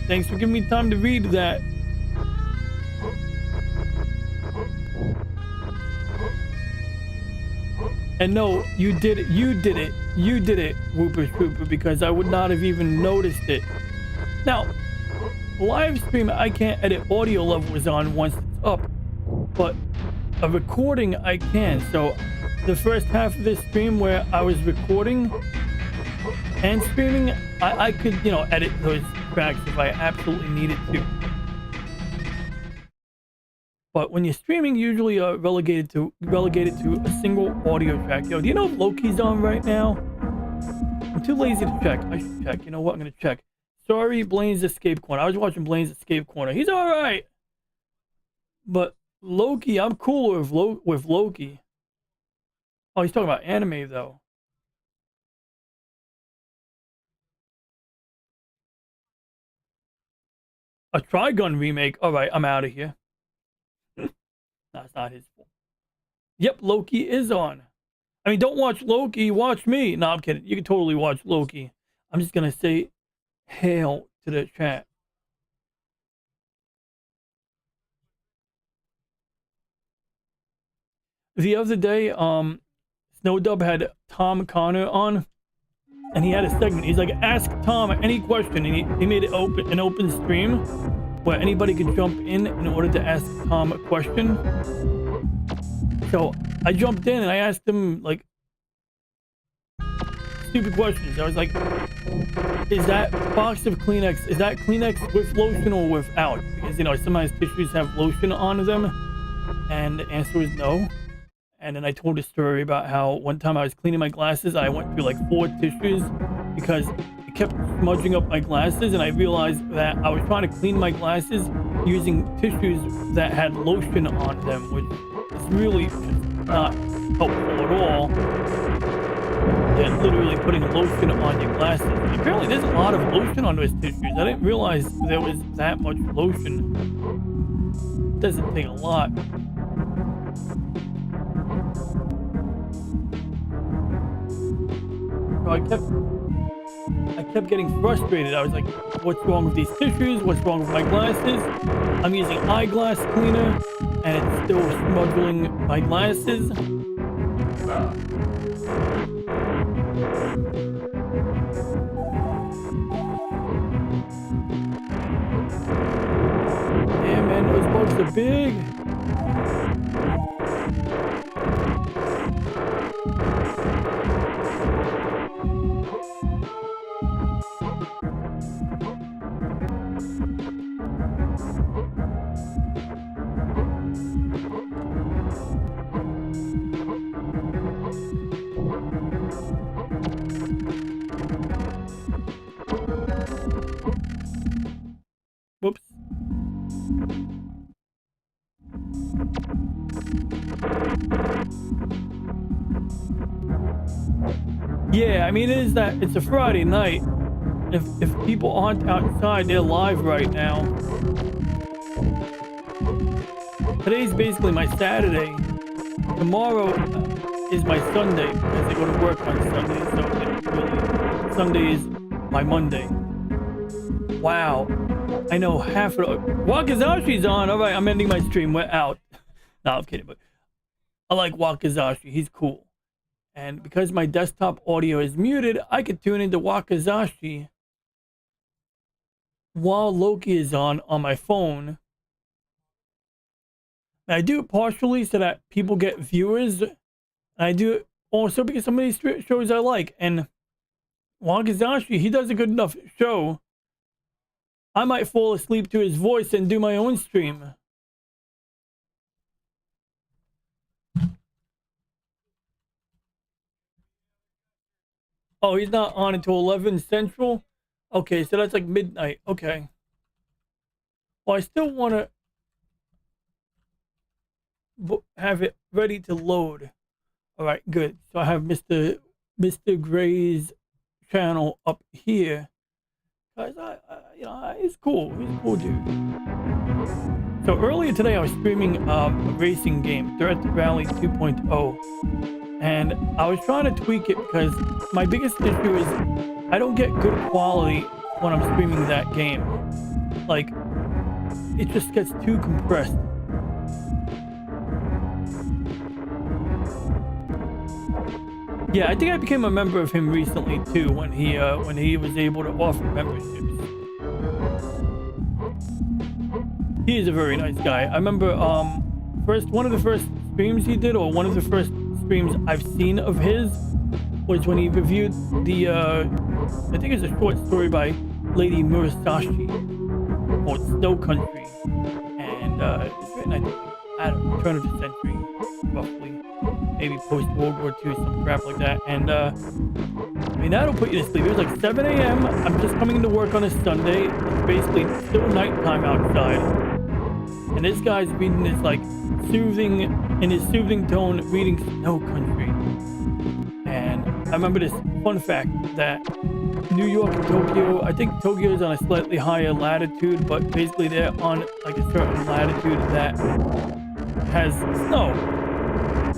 thanks for giving me time to read that. And no, you did it, Whooper Trooper, because I would not have even noticed it. Now, live stream, I can't edit audio levels on once it's up, but a recording I can. So the first half of this stream where I was recording and streaming, I could, you know, edit those tracks if I absolutely needed to. But when you're streaming, usually relegated to a single audio track. Yo, do you know if Loki's on right now? I'm too lazy to check. I should check. You know what? I'm gonna check. Sorry, Blaine's Escape Corner. I was watching Blaine's Escape Corner. He's all right. But Loki, I'm cooler with Loki. Oh, he's talking about anime though. A Trigun remake. All right, I'm out of here. That's not his fault. Yep, Loki is on. I mean, don't watch Loki, watch me. No, I'm kidding. You can totally watch Loki. I'm just gonna say hail to the chat. The other day, Snowdub had Tom Connor on, and he had a segment. He's like, ask Tom any question, and he made it an open stream where anybody could jump in order to ask Tom a question. So I jumped in and I asked him like stupid questions. I was like, is that box of Kleenex, is that Kleenex with lotion or without? Because, you know, sometimes tissues have lotion on them. And the answer was no. And then I told a story about how one time I was cleaning my glasses, I went through like 4 tissues because it kept smudging up my glasses, and I realized that I was trying to clean my glasses using tissues that had lotion on them, which is really not helpful at all. They're literally putting lotion on your glasses. And apparently there's a lot of lotion on those tissues. I didn't realize there was that much lotion. It doesn't take a lot. So I kept getting frustrated. I was like, what's wrong with these tissues? What's wrong with my glasses? I'm using eyeglass cleaner and it's still smuggling my glasses. Yeah, man, those bugs are big. Whoops. Yeah, I mean, it's a Friday night. If people aren't outside, they're live right now. Today's basically my Saturday. Tomorrow is my Sunday because I go to work on Sunday, so really, Sunday is my Monday. Wow. I know half of it. Wakazashi's on. All right, I'm ending my stream. We're out. No, I'm kidding, but I like Wakazashi. He's cool. And because my desktop audio is muted, I could tune into Wakazashi while Loki is on my phone. And I do it partially so that people get viewers. And I do it also because some of these shows I like. And Wakazashi, he does a good enough show. I might fall asleep to his voice and do my own stream. Oh, he's not on until 11 Central? Okay, so that's like midnight. Okay. Well, I still want to have it ready to load. All right, good. So I have Mr. Gray's channel up here. Guys, you know, he's cool. He's a cool dude. So earlier today, I was streaming a racing game, Dirt Rally 2.0, and I was trying to tweak it because my biggest issue is I don't get good quality when I'm streaming that game. Like, it just gets too compressed. Yeah, I think I became a member of him recently too when he was able to offer memberships. He is a very nice guy. I remember one of the first streams he did, or one of the first streams I've seen of his, was when he reviewed the I think it's a short story by Lady Murasashi called Snow Country, and it's written I think at the turn of the century, roughly. Maybe post World War II, some crap like that. And I mean, that'll put you to sleep. It was like 7 a.m. I'm just coming into work on a Sunday. It's basically still nighttime outside. And this guy's reading this like in his soothing tone, reading Snow Country. And I remember this fun fact that New York and Tokyo, I think Tokyo is on a slightly higher latitude, but basically they're on like a certain latitude that has snow.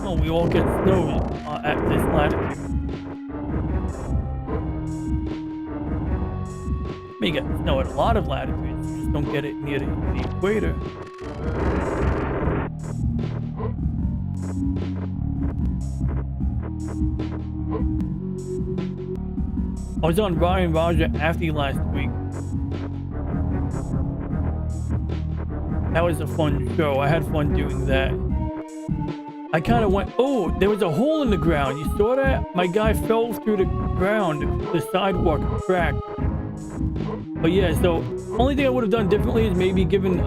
Oh, we all get snow at this latitude. You get snow at a lot of latitudes, you just don't get it near the equator. I was on Ryan Roger After last week. That was a fun show. I had fun doing that. I kind of went, oh, there was a hole in the ground. You saw that? My guy fell through the ground. The sidewalk cracked. But yeah, so only thing I would have done differently is maybe given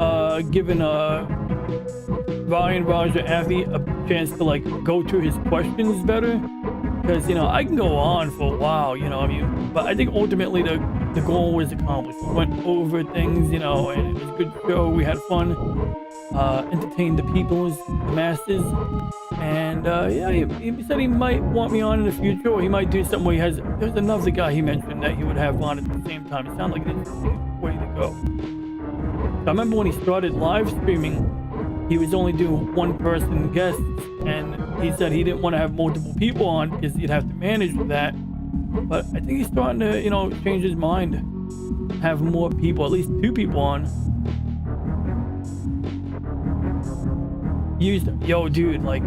Ryan Roger Afi a chance to like go through his questions better. Because, you know, I can go on for a while, you know, I mean, but I think ultimately the goal was accomplished. We went over things, you know, and it was a good show. We had fun, entertained the peoples, the masses, and yeah, he said he might want me on in the future, or he might do something where there's another guy he mentioned that he would have on at the same time. It sounded like an interesting way to go. So I remember when he started live streaming, he was only doing one person guests, and he said he didn't want to have multiple people on because he'd have to manage that. But I think he's starting to, change his mind. Have more people, at least 2 people on. Yo, dude, like,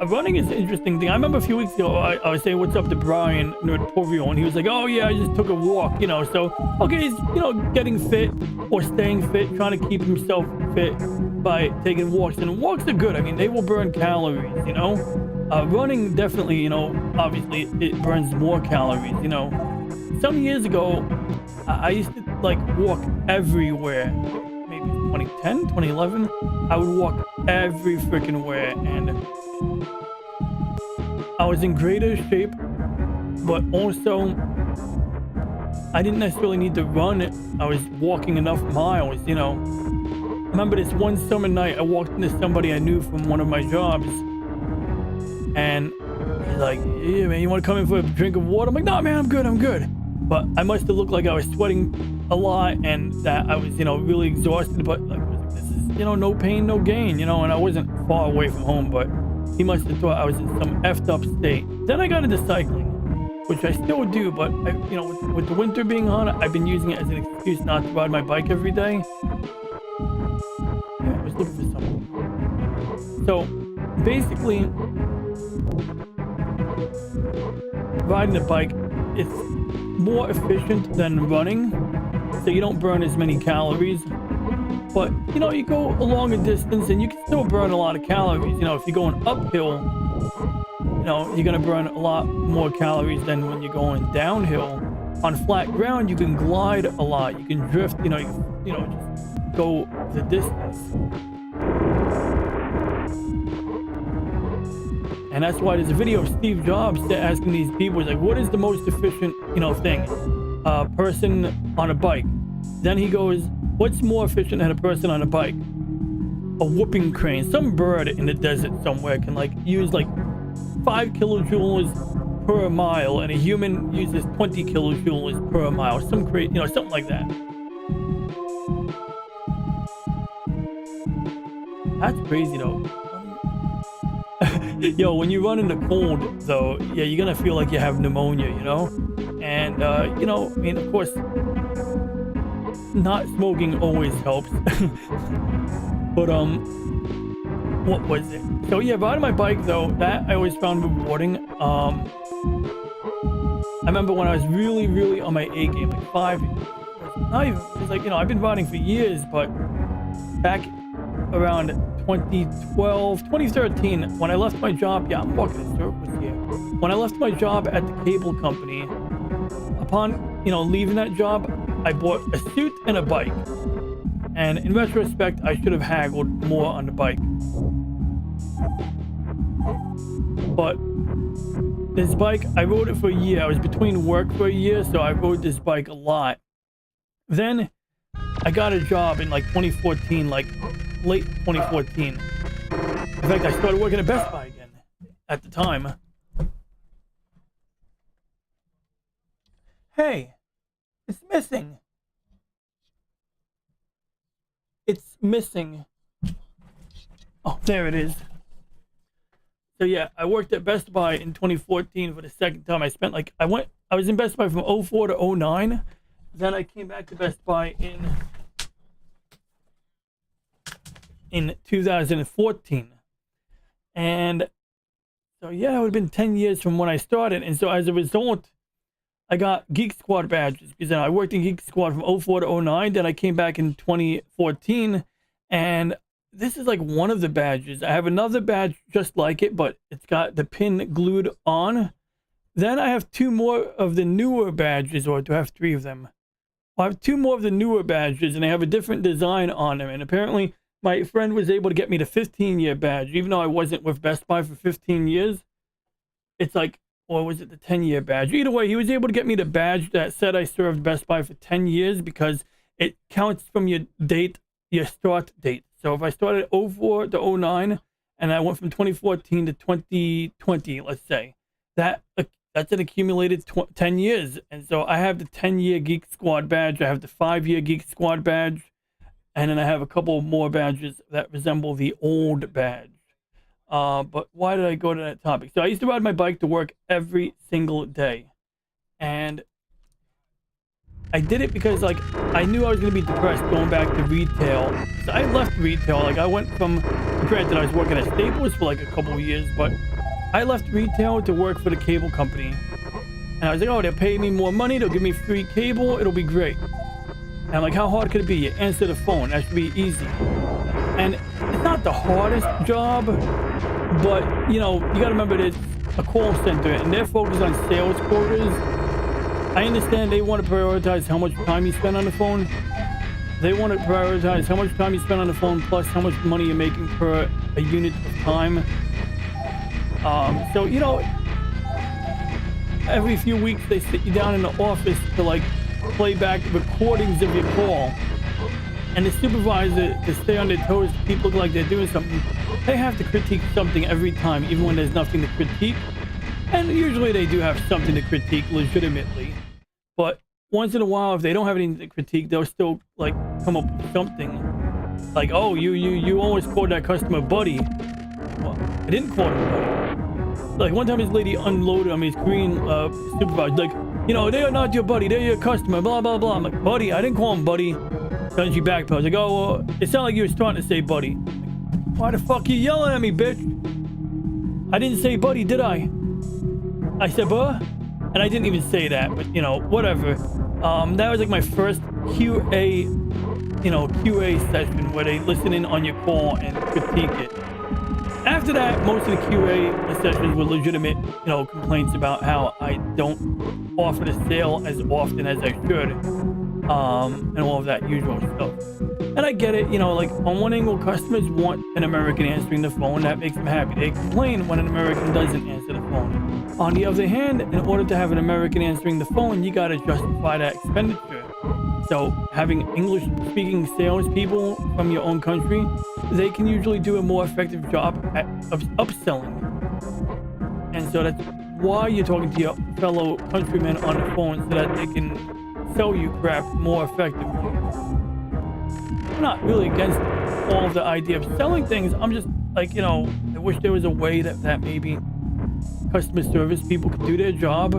running is an interesting thing. I remember a few weeks ago, I was saying what's up to Brian Notorio, and he was like, oh yeah, I just took a walk, so, okay, he's, getting fit or staying fit, trying to keep himself fit by taking walks, and walks are good. I mean, they will burn calories, running definitely, obviously it burns more calories, Some years ago, I used to like walk everywhere. Maybe 2010, 2011, I would walk every freaking where, and I was in greater shape, but also I didn't necessarily need to run. I was walking enough miles, I remember this one summer night, I walked into somebody I knew from one of my jobs, and he's like, yeah, man, you want to come in for a drink of water? I'm like, no, man, I'm good. But I must have looked like I was sweating a lot and that I was, really exhausted, but like, this is, no pain, no gain, and I wasn't far away from home, but he must have thought I was in some effed up state. Then I got into cycling, which I still do, but I, with the winter being on, I've been using it as an excuse not to ride my bike every day. Yeah, I was looking for something. So basically, riding a bike, it's more efficient than running, so you don't burn as many calories. But you go a longer distance and you can still burn a lot of calories. If you're going uphill, you're gonna burn a lot more calories than when you're going downhill. On flat ground, you can glide a lot. You can drift. Just go the distance. And that's why there's a video of Steve Jobs asking these people, like, what is the most efficient, thing? Person on a bike. Then he goes, what's more efficient than a person on a bike? A whooping crane. Some bird in the desert somewhere can use 5 kilojoules per mile, and a human uses 20 kilojoules per mile. Some crazy, something like that. That's crazy though. Yo, when you run in the cold, though, yeah, you're gonna feel like you have pneumonia, And, I mean, of course, not smoking always helps. But, what was it? So, yeah, riding my bike, though, that I always found rewarding. I remember when I was really, really on my A game, 5 years. Not even, it's I've been riding for years, but back around 2012, 2013, when I left my job, yeah, I'm walking in circles here. When I left my job at the cable company, upon, leaving that job, I bought a suit and a bike. And in retrospect, I should have haggled more on the bike. But this bike, I rode it for a year. I was between work for a year, so I rode this bike a lot. Then I got a job in 2014, late 2014. In fact, I started working at Best Buy again at the time. Hey, it's missing. It's missing. Oh, there it is. So yeah, I worked at Best Buy in 2014 for the second time. I spent I was in Best Buy from 04 to 09. Then I came back to Best Buy in 2014. And so yeah, it would have been 10 years from when I started. And so as a result, I got Geek Squad badges because I worked in Geek Squad from 04 to 09. Then I came back in 2014, and this is one of the badges. I have another badge just like it, but it's got the pin glued on. Then I have 2 more of the newer badges, or do I have 3 of them? I have 2 more of the newer badges, and they have a different design on them. And apparently, my friend was able to get me the 15-year badge, even though I wasn't with Best Buy for 15 years. It's or was it the 10-year badge? Either way, he was able to get me the badge that said I served Best Buy for 10 years because it counts from your start date. So if I started 04 to 09 and I went from 2014 to 2020, let's say, that's an accumulated 10 years. And so I have the 10-year Geek Squad badge. I have the 5-year Geek Squad badge. And then I have a couple more badges that resemble the old badge. But why did I go to that topic? So I used to ride my bike to work every single day. And I did it because, like, I knew I was going to be depressed going back to retail. So I left retail. Like, I went from, granted, I was working at Staples for like a couple of years, but I left retail to work for the cable company. And I was like, oh, they'll pay me more money. They'll give me free cable. It'll be great. And I'm like, how hard could it be? You answer the phone. That should be easy. And it's not the hardest job, but, you know, you got to remember it's a call center and they're focused on sales quotas. I understand they want to prioritize how much time you spend on the phone. They want to prioritize how much time you spend on the phone plus how much money you're making per a unit of time. So, you know, every few weeks they sit you down in the office to, like, play back recordings of your call. And the supervisor, to stay on their toes, people look like they're doing something, they have to critique something every time, even when there's nothing to critique. And usually they do have something to critique legitimately. But once in a while, if they don't have anything to critique, they'll still, like, come up with something. Like, oh, you always called that customer buddy. Well, I didn't call him buddy. Like, one time this lady unloaded on me, his Korean supervisor, like, you know, they are not your buddy, they're your customer, blah, blah, blah. I'm like, buddy? I didn't call him buddy. Then she backpedaled. I was like, oh, well, it sounded like you were starting to say buddy. Like, why the fuck are you yelling at me, bitch? I didn't say buddy, did I? I said, buh? And I didn't even say that, but, you know, whatever. That was like my first QA, you know, QA session where they listen in on your call and critique it. After that, most of the QA sessions were legitimate, you know, complaints about how I don't offer the sale as often as I should. And all of that usual stuff. And I get it, you know, like, on one angle, customers want an American answering the phone. That makes them happy. They complain when an American doesn't answer the phone. On the other hand, in order to have an American answering the phone, you gotta justify that expenditure. So having English-speaking salespeople from your own country, they can usually do a more effective job of upselling. And so that's why you're talking to your fellow countrymen on the phone, so that they can sell you crap more effectively. I'm not really against all of the idea of selling things. I'm just like, you know, I wish there was a way that maybe customer service people could do their job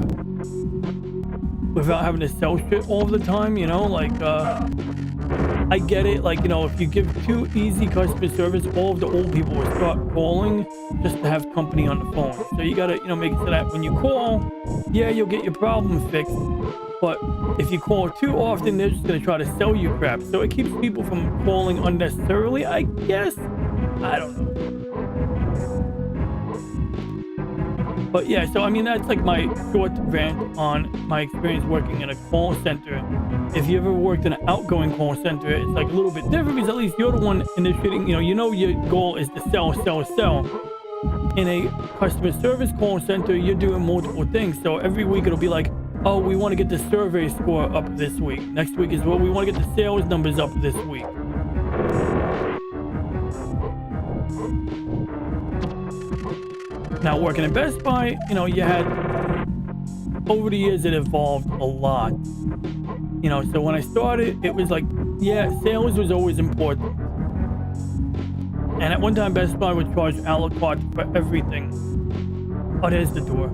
without having to sell shit all the time, you know? Like, I get it. Like, you know, if you give too easy customer service, all of the old people will start calling just to have company on the phone. So you gotta, you know, make it so that when you call, yeah, you'll get your problem fixed. But if you call too often, they're just going to try to sell you crap. So it keeps people from calling unnecessarily, I guess. I don't know. But yeah, so I mean, that's like my short rant on my experience working in a call center. If you ever worked in an outgoing call center, it's like a little bit different because at least you're the one initiating, you know your goal is to sell. In a customer service call center, you're doing multiple things. So every week it'll be like, oh, we want to get the survey score up this week. Next week is, well, we want to get the sales numbers up this week. Now, working at Best Buy, you know, you had, over the years, it evolved a lot. You know, so when I started, it was like, yeah, sales was always important. And at one time, Best Buy would charge a la carte for everything. Oh, there's the door.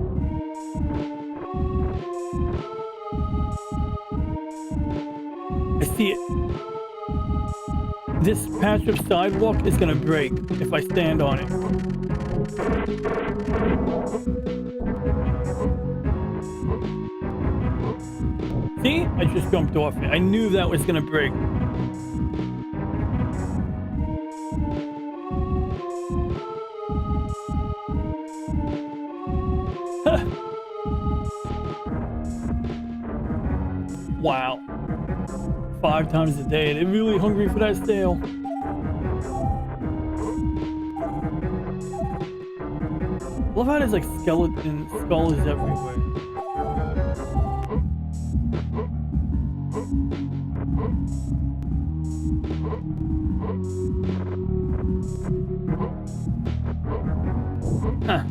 I see it. This patch of sidewalk is gonna break if I stand on it. See? I just jumped off it. I knew that was gonna break. Wow. 5 times a day. They're really hungry for that sale. I love how there's like skeleton skulls everywhere. Huh.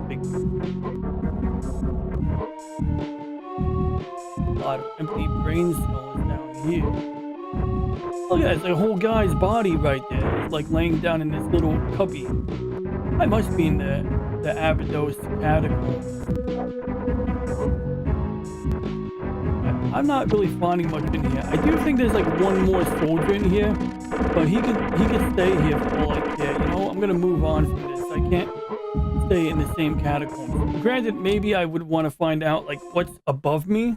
Big. A lot of empty brain cells down here. Look at that, it's like a whole guy's body right there. like laying down in this little cubby. I must be in the Abydos catacombs. I'm not really finding much in here. I do think there's like one more soldier in here, but he could stay here for all I care. You know, I'm gonna move on from this. I can't stay in the same catacombs. Granted, maybe I would want to find out like what's above me.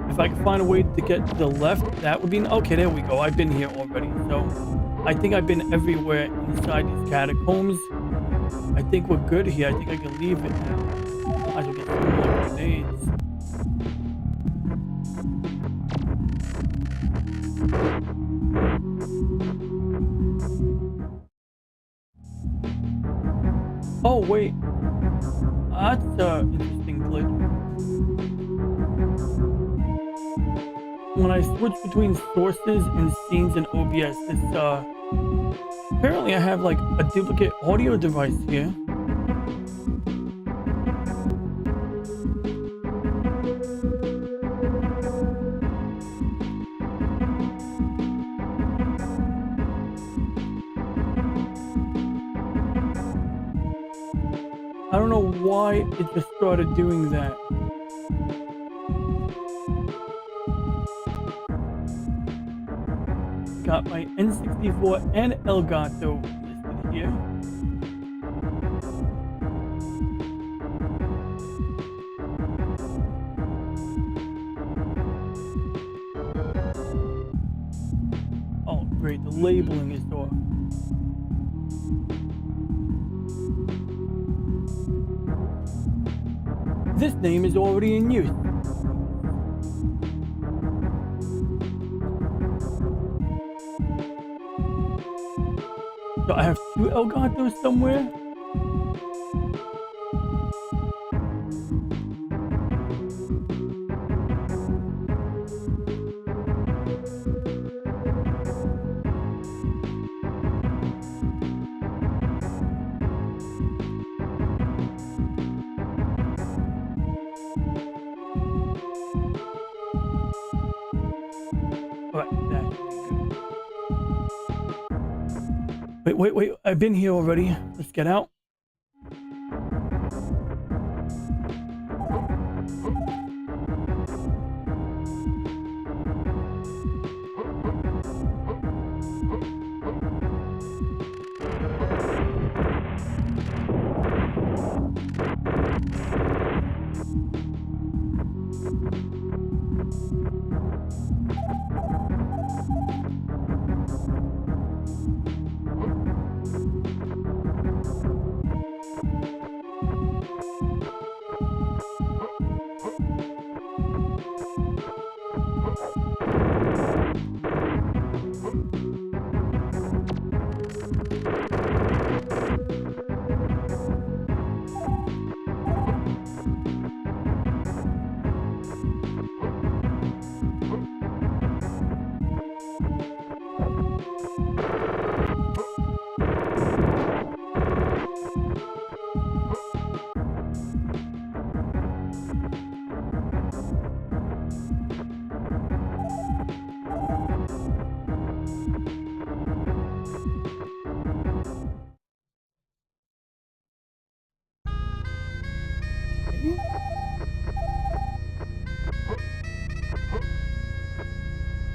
If I could find a way to get to the left, that would be... Okay, there we go. I've been here already. So I think I've been everywhere inside these catacombs. I think we're good here. I think I can leave it now. I should get some more grenades. Oh, wait. That's an interesting glitch. When I switch between sources and scenes in OBS, this, apparently I have like a duplicate audio device here. I don't know why it just started doing that. Got my N64 and Elgato listed here. Oh, great, the labeling is off. This name is already in use. So I have two Elgatos somewhere. Wait, I've been here already. Let's get out.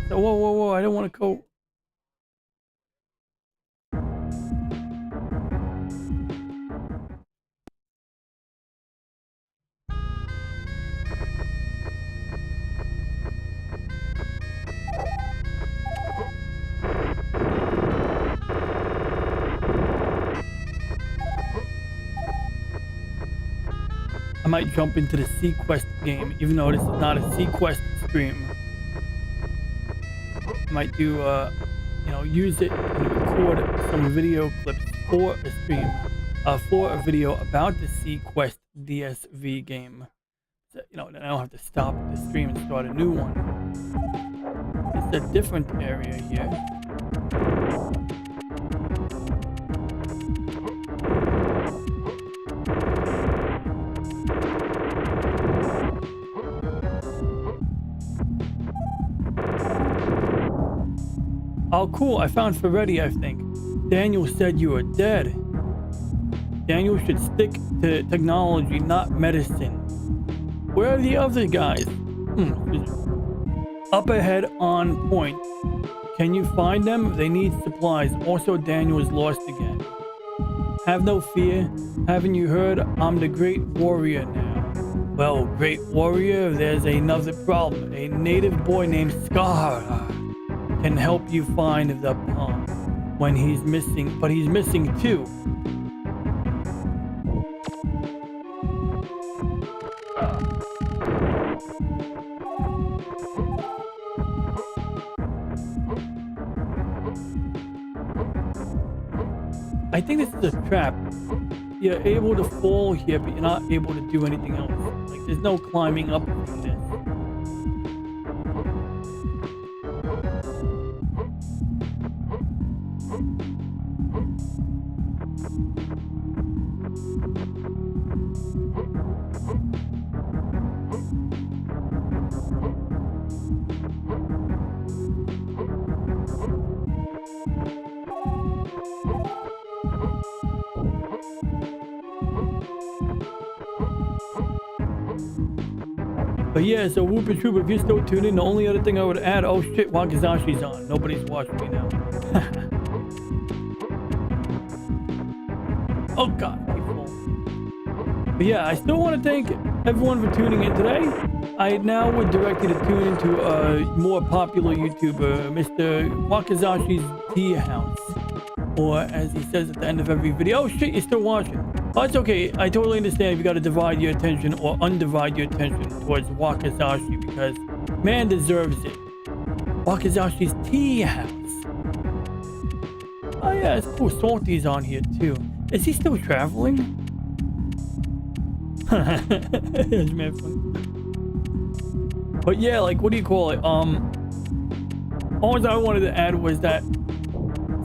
So, whoa, I don't want to go. I might jump into the Sequest game, even though this is not a Sequest stream. I might do, use it and record some video clips for a stream, for a video about the Sequest DSV game. So, then I don't have to stop the stream and start a new one. It's a different area here. Oh, cool. I found Ferretti, I think. Daniel said you were dead. Daniel should stick to technology, not medicine. Where are the other guys? Up ahead on point. Can you find them? They need supplies. Also, Daniel is lost again. Have no fear. Haven't you heard? I'm the great warrior now. Well, great warrior, there's another problem. A native boy named Scar can help you find the palm when he's missing, but he's missing too. I think this is a trap. You're able to fall here, but you're not able to do anything else. Like, there's no climbing up from this. But yeah, so Whooper Trooper, if you're still tuned in, the only other thing I would add, oh shit, Wakazashi's on. Nobody's watching me now. Oh god, people. But yeah, I still want to thank everyone for tuning in today. I now would direct you to tune into a more popular YouTuber, Mr. Wakazashi's Tea House. Or as he says at the end of every video, oh shit, you're still watching. Oh, it's okay. I totally understand if you got to divide your attention or undivide your attention towards Wakazashi because man deserves it. Wakazashi's Tea House. Oh yeah, it's cool. Salty's on here too. Is he still traveling? It's man funny. But yeah, like, what do you call it? All I wanted to add was that.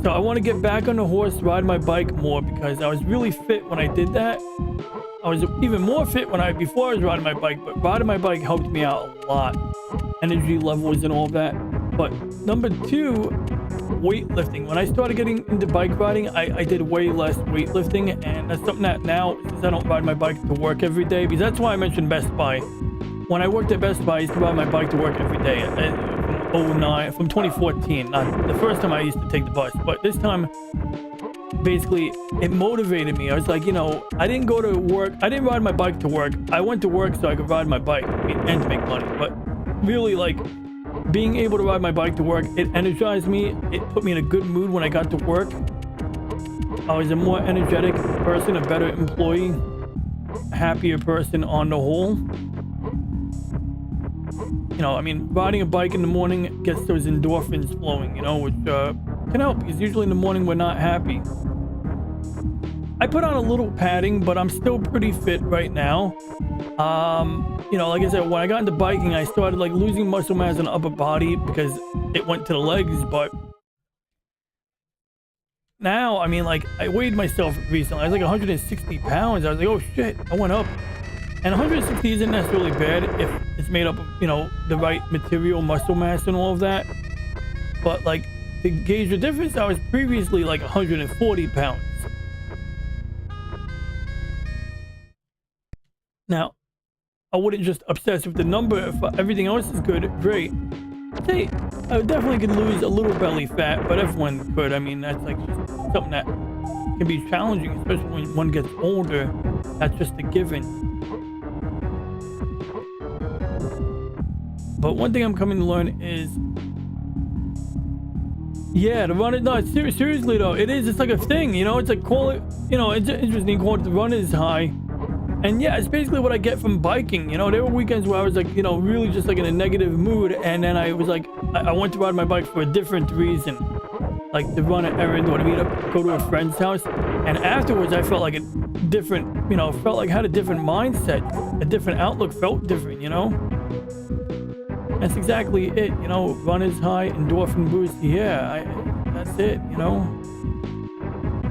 So I want to get back on the horse, ride my bike more because I was really fit when I did that. I was even more fit before I was riding my bike, but riding my bike helped me out a lot. Energy levels and all that. But number two, weightlifting. When I started getting into bike riding, I did way less weightlifting, and that's something that now, since I don't ride my bike to work every day, because that's why I mentioned Best Buy. When I worked at Best Buy, I used to ride my bike to work every day. From 2014, not the first time I used to take the bus, but this time basically it motivated me. I was like, you know, I didn't go to work, I didn't ride my bike to work. I went to work so I could ride my bike and to make money. But really, like, being able to ride my bike to work, it energized me. It put me in a good mood when I got to work. I was a more energetic person, a better employee, a happier person on the whole. You know, I mean, riding a bike in the morning gets those endorphins flowing, you know, which can help because usually in the morning we're not happy. I put on a little padding, but I'm still pretty fit right now. You know, like I said, when I got into biking, I started like losing muscle mass in the upper body because it went to the legs, but now, I mean, like, I weighed myself recently. I was like 160 pounds. I was like, oh shit, I went up. And 160 isn't necessarily bad if it's made up of, you know, the right material, muscle mass and all of that. But, like, to gauge the difference, I was previously like 140 pounds. Now, I wouldn't just obsess with the number. If everything else is good, great. Say, I definitely could lose a little belly fat, but everyone could. I mean, that's like just something that can be challenging, especially when one gets older. That's just a given. But one thing I'm coming to learn is, yeah, the run. No, seriously though, it is. It's like a thing, you know. It's like, call it, you know, it's interesting. Call it the runner's high, and yeah, it's basically what I get from biking. You know, there were weekends where I was like, you know, really just like in a negative mood, and then I was like, I went to ride my bike for a different reason, like to run an errand or to meet up, go to a friend's house, and afterwards I felt like a different, you know, felt like I had a different mindset, a different outlook, felt different, you know. That's exactly it, you know. Runner's high, endorphin boost. Yeah, that's it, you know.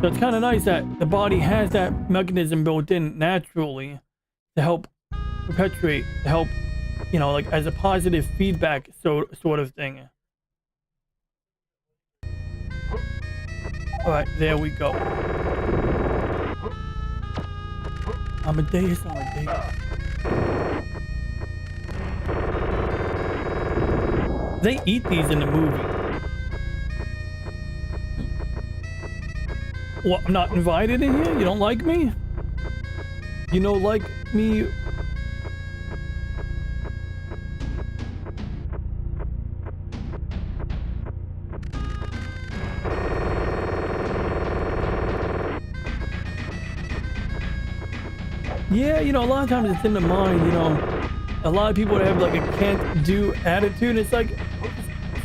So it's kind of nice that the body has that mechanism built in naturally to help perpetuate, to help, you know, like as a positive feedback sort of thing. Alright, there we go. Amadeus, Amadeus. They eat these in the movie. What, I'm not invited in here? You don't like me? You know, like me? Yeah, you know, a lot of times it's in the mind, you know. A lot of people have like a can't-do attitude. It's like,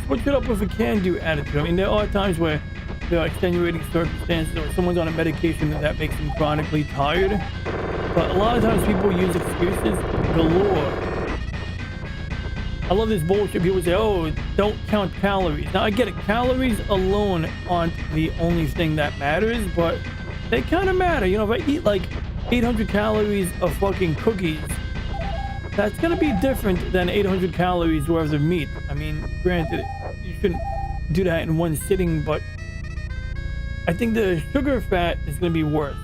switch it up with a can-do attitude. I mean, there are times where there are extenuating circumstances or someone's on a medication that makes them chronically tired. But a lot of times people use excuses galore. I love this bullshit. People say, oh, don't count calories. Now, I get it. Calories alone aren't the only thing that matters, but they kind of matter. You know, if I eat like 800 calories of fucking cookies, that's gonna be different than 800 calories worth of meat. I mean, granted, you shouldn't do that in one sitting, but I think the sugar fat is gonna be worse.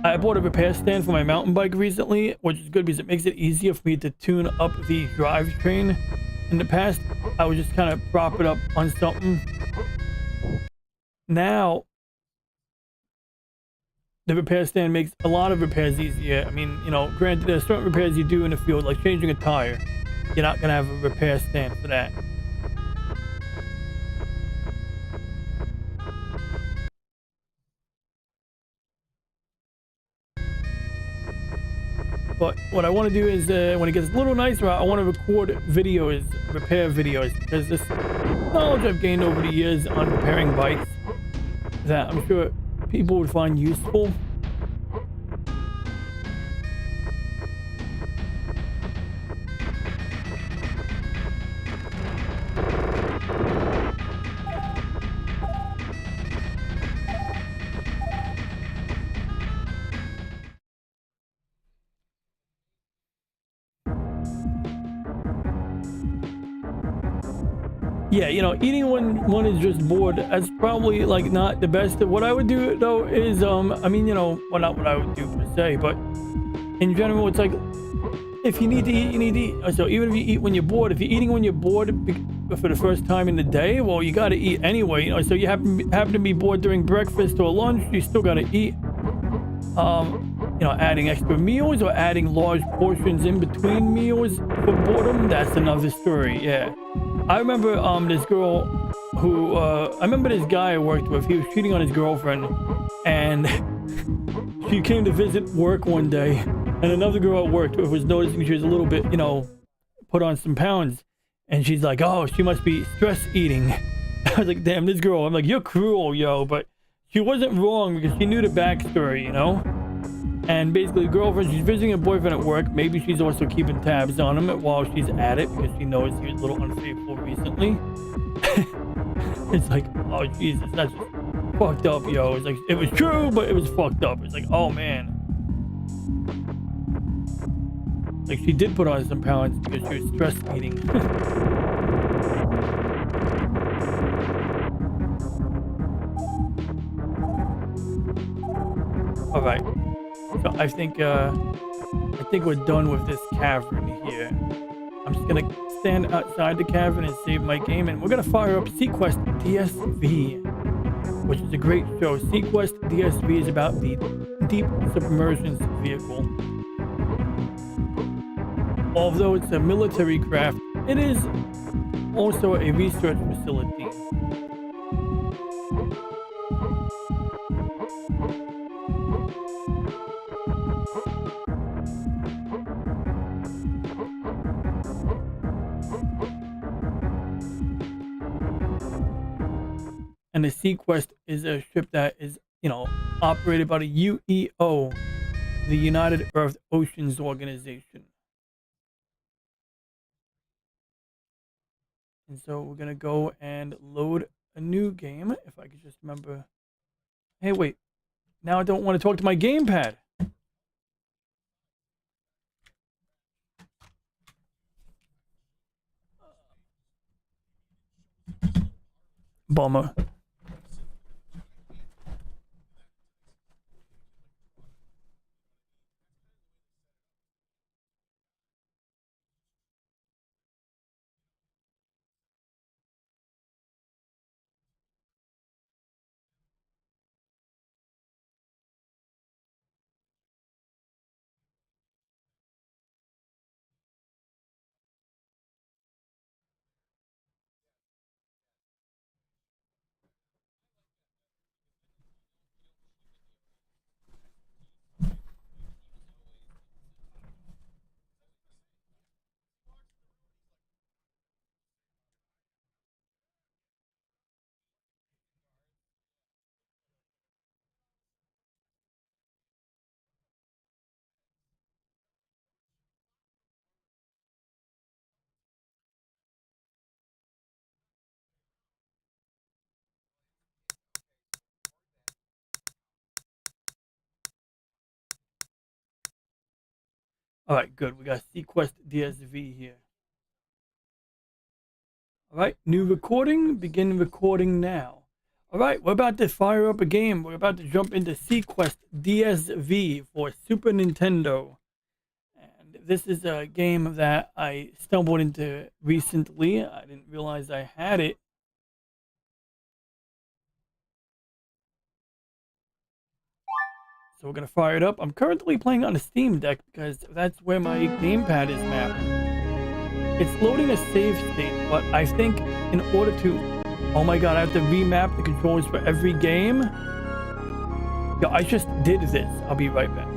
I bought a repair stand for my mountain bike recently, which is good because it makes it easier for me to tune up the drivetrain. In the past, I would just kind of prop it up on something. Now, the repair stand makes a lot of repairs easier. I mean, you know, granted, there's certain repairs you do in the field, like changing a tire. You're not going to have a repair stand for that. But what I want to do is, when it gets a little nicer, I want to record videos, repair videos, because this knowledge I've gained over the years on repairing bikes that I'm sure people would find useful. Yeah, you know, eating when one is just bored, that's probably like not the best. What I would do though is, I mean, you know, well, not what I would do per se, but in general, it's like, if you need to eat, you need to eat. So even if you eat when you're bored, if you're eating when you're bored for the first time in the day, well, you got to eat anyway. You know, so you happen to be bored during breakfast or lunch, you still got to eat. You know, adding extra meals or adding large portions in between meals for boredom, that's another story. Yeah. I remember this girl who I remember this guy I worked with. He was cheating on his girlfriend, and she came to visit work one day, and another girl I worked with was noticing she was a little bit, you know, put on some pounds, and she's like, oh, she must be stress eating. I was like, damn, this girl. I'm like, you're cruel, yo. But she wasn't wrong because she knew the backstory, you know. And basically, the girlfriend, she's visiting her boyfriend at work. Maybe she's also keeping tabs on him while she's at it because she knows he was a little unfaithful recently. It's like, oh, Jesus, that's just fucked up, yo. It's like, it was true, but it was fucked up. It's like, oh, man. Like, she did put on some pounds because she was stress eating. All right. So I think we're done with this cavern here. I'm just gonna stand outside the cavern and save my game, and we're gonna fire up Sequest DSV, which is a great show. Sequest DSV is about the deep submersions vehicle. Although it's a military craft, it is also a research facility. And the Sequest is a ship that is, you know, operated by the UEO, the United Earth Oceans Organization. And so we're gonna go and load a new game, if I could just remember. Hey, wait. Now I don't want to talk to my gamepad. Bummer. All right, good. We got Sequest DSV here. All right, new recording. Begin recording now. All right, we're about to fire up a game. We're about to jump into Sequest DSV for Super Nintendo. And this is a game that I stumbled into recently. I didn't realize I had it. So we're going to fire it up. I'm currently playing on a Steam Deck because that's where my gamepad is mapped. It's loading a save state, but I think in order to... Oh my god, I have to remap the controllers for every game? Yeah, I just did this. I'll be right back.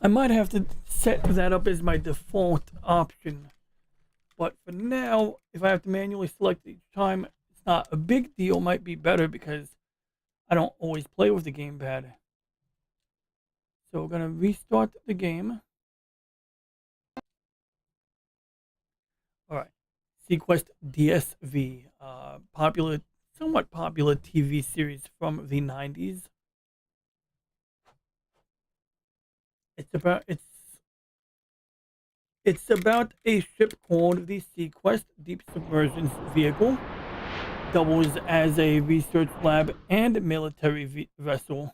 I might have to set that up as my default option. But for now, if I have to manually select each time, it's not a big deal. Might be better because I don't always play with the gamepad. So we're going to restart the game. All right. Sequest DSV. Popular, somewhat popular TV series from the 90s. It's about a ship called the Sequest Deep Submersion Vehicle. Doubles as a research lab and military vessel.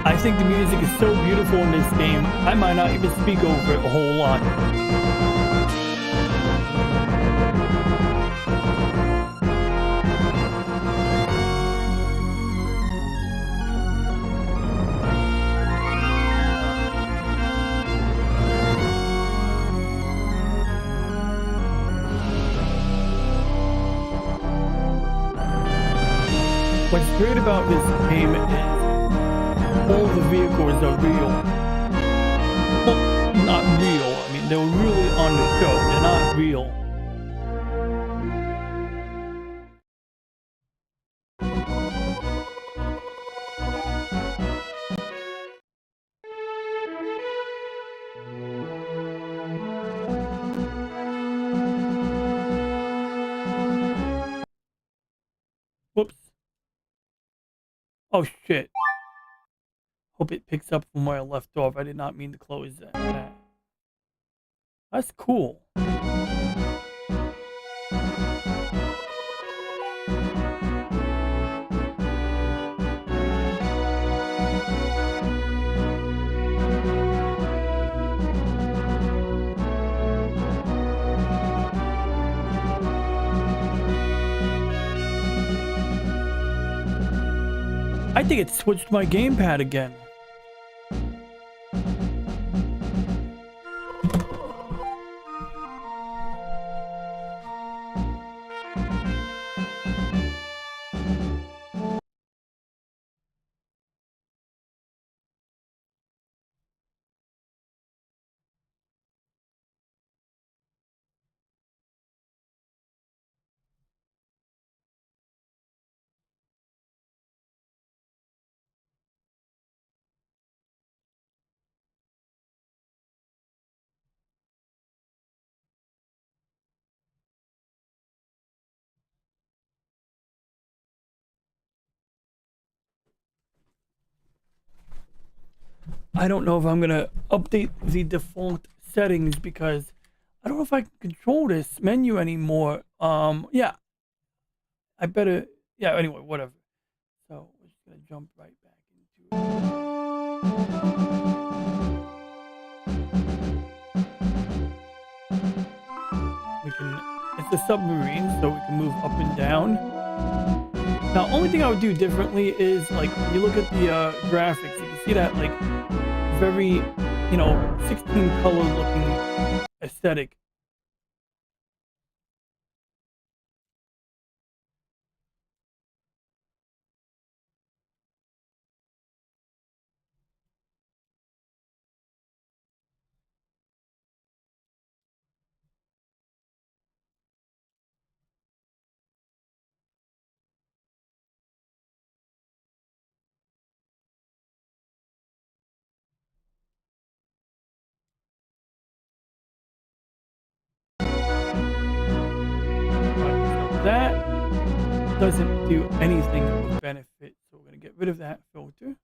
I think the music is so beautiful in this game, I might not even speak over it a whole lot. What's great about this game is all the vehicles are real. Well, not real. I mean, they're really on the show. They're not real. Whoops. Oh, shit. Hope it picks up from where I left off. I did not mean to close that. That's cool. I think it switched my gamepad again. I don't know if I'm gonna update the default settings because I don't know if I can control this menu anymore. Yeah, I better. Yeah, anyway, whatever. So we're just gonna jump right back into it. We can. It's a submarine, so we can move up and down. Now, only thing I would do differently is like when you look at the graphics, you can see that like very, 16 color looking aesthetic. That doesn't do anything of benefit, so we're going to get rid of that filter.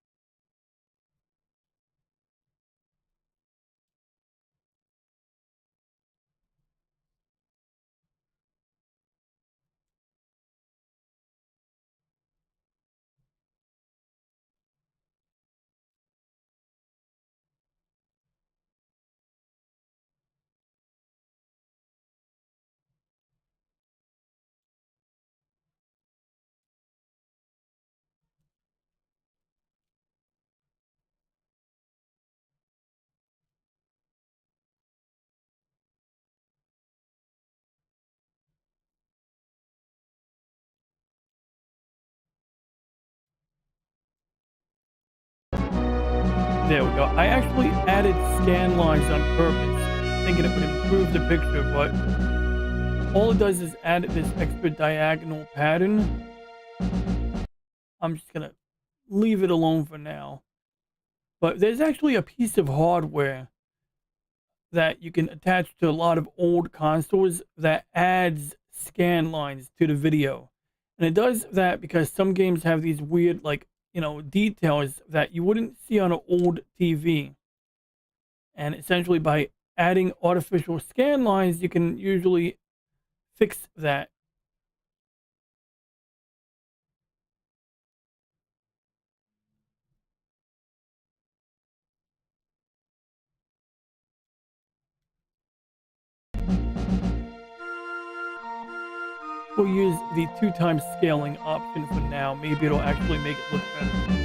There we go. I actually added scan lines on purpose, thinking it would improve the picture, but all it does is add this extra diagonal pattern. I'm just going to leave it alone for now. But there's actually a piece of hardware that you can attach to a lot of old consoles that adds scan lines to the video. And it does that because some games have these weird, like, details that you wouldn't see on an old TV. And essentially by adding artificial scan lines, you can usually fix that. We'll use the 2x scaling option for now. Maybe it'll actually make it look better.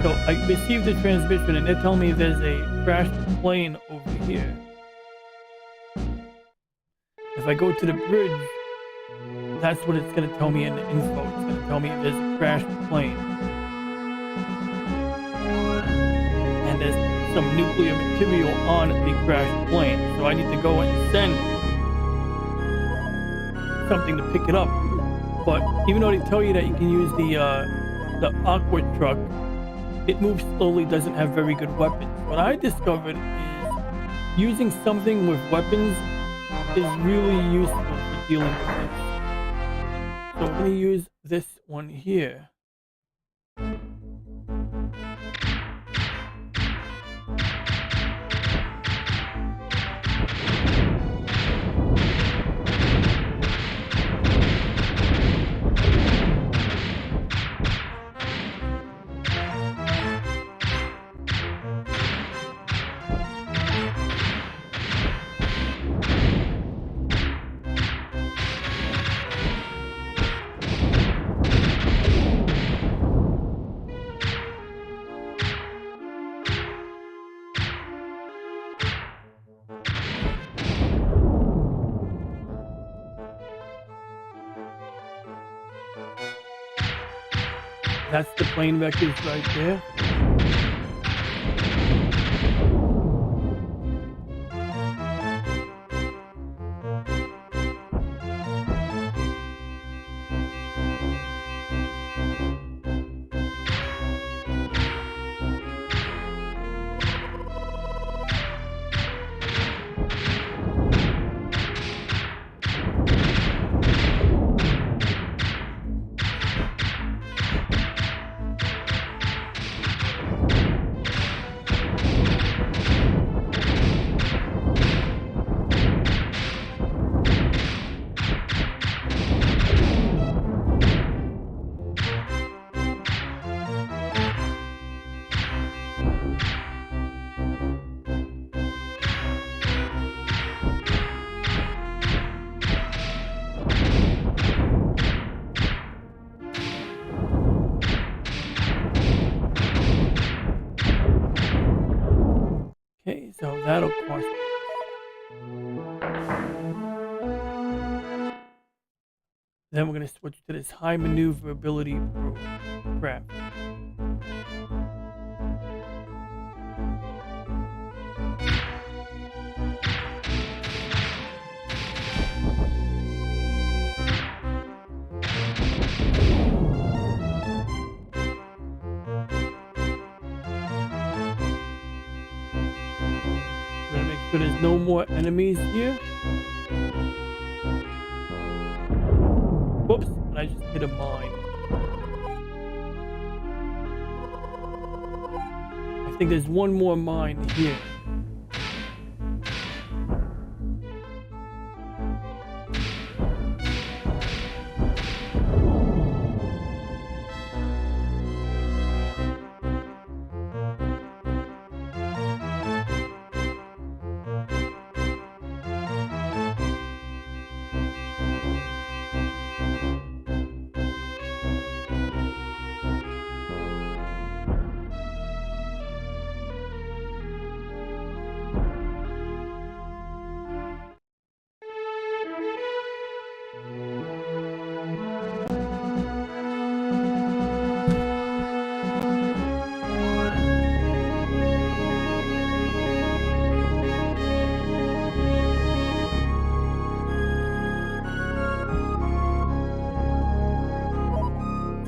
So I received the transmission and they're telling me there's a crashed plane over here. If I go to the bridge, that's what it's going to tell me in the info. It's going to tell me there's a crashed plane. And there's some nuclear material on the crashed plane. So I need to go and send something to pick it up. But even though they tell you that you can use the aqua truck, it moves slowly, doesn't have very good weapons. What I discovered is using something with weapons is really useful for dealing with this. So we're going to use this one here. That's the plane vectors right there. Okay, so that'll cost. Then we're going to switch to this high maneuverability crap. So there's no more enemies here. Whoops, and I just hit a mine. I think there's one more mine here.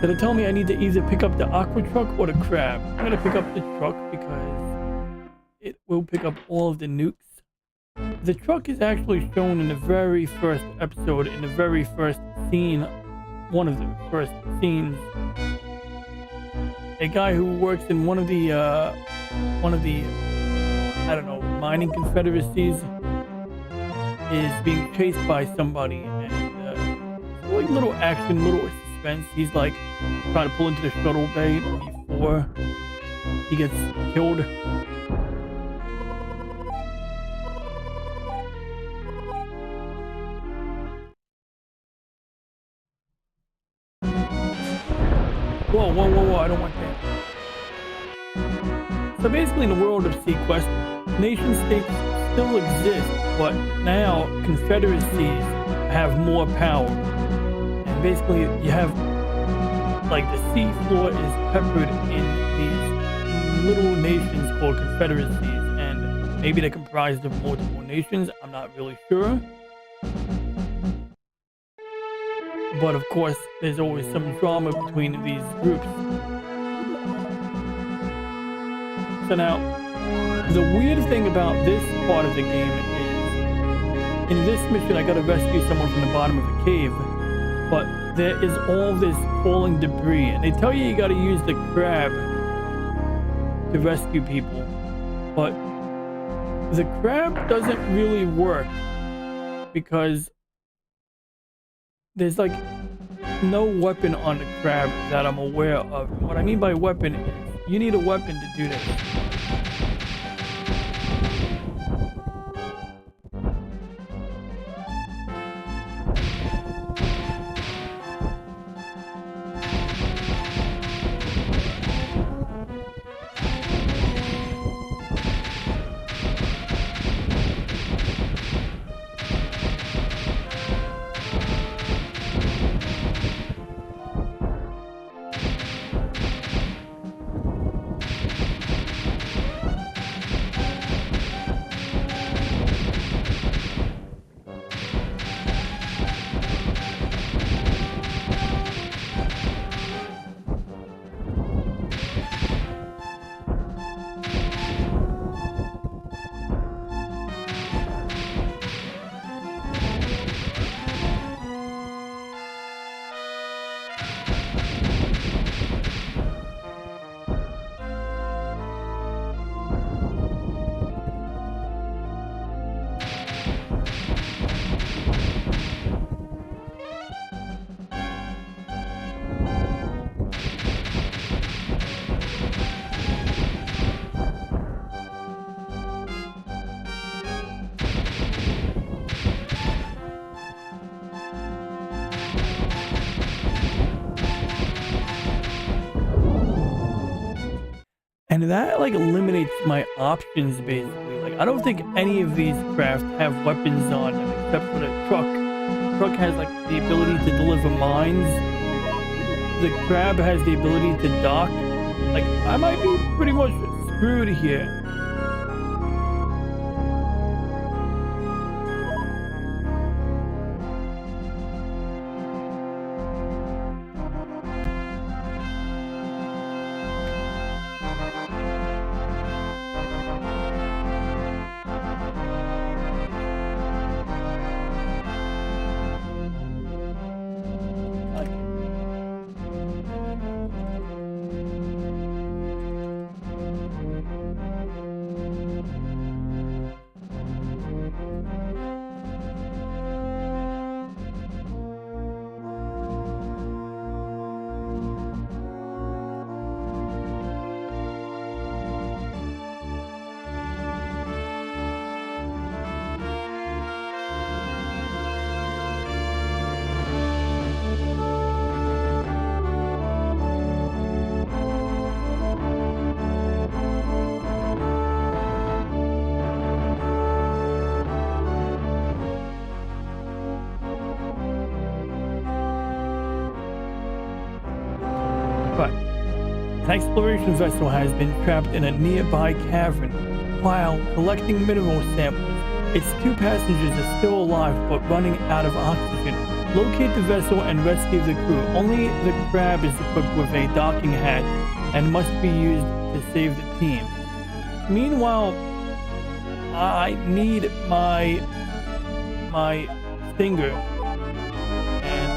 So they tell me I need to either pick up the aqua truck or the crab. I'm going to pick up the truck because it will pick up all of the nukes. The truck is actually shown in the very first episode, in the very first scene, one of the first scenes. A guy who works in one of the, I don't know, mining confederacies is being chased by somebody, and like little action, little suspense. He's like trying to pull into the shuttle bay before he gets killed. Whoa, whoa, whoa, whoa, I don't want that. So basically, in the world of Sequest, nation states still exist, but now confederacies have more power. And basically, you have like the sea floor is peppered in these little nations called confederacies, and maybe they're comprised of multiple nations. I'm not really sure. But of course, there's always some drama between these groups. So now, the weird thing about this part of the game is, in this mission I gotta rescue someone from the bottom of a cave, but there is all this falling debris, and they tell you gotta use the crab to rescue people, but the crab doesn't really work because there's like no weapon on the crab that I'm aware of. And what I mean by weapon is you need a weapon to do this. And that like eliminates my options basically. Like I don't think any of these craft have weapons on them except for the truck. The truck has like the ability to deliver mines. The crab has the ability to dock. Like I might be pretty much screwed here. An exploration vessel has been trapped in a nearby cavern. While collecting mineral samples, its 2 passengers are still alive but running out of oxygen. Locate the vessel and rescue the crew. Only the crab is equipped with a docking hatch and must be used to save the team. Meanwhile, I need my stinger, and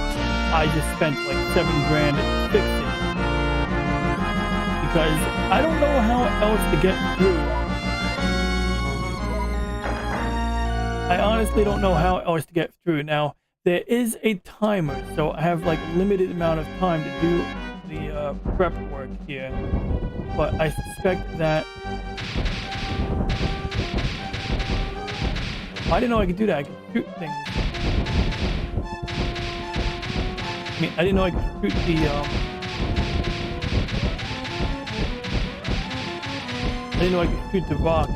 I just spent like 7 grand to fix it. Because I don't know how else to get through. I honestly don't know how else to get through. Now, there is a timer, so I have like a limited amount of time to do the prep work here. But I suspect that... I didn't know I could do that. I could shoot things. I mean, I didn't know I could shoot the... I didn't know I could shoot the rock.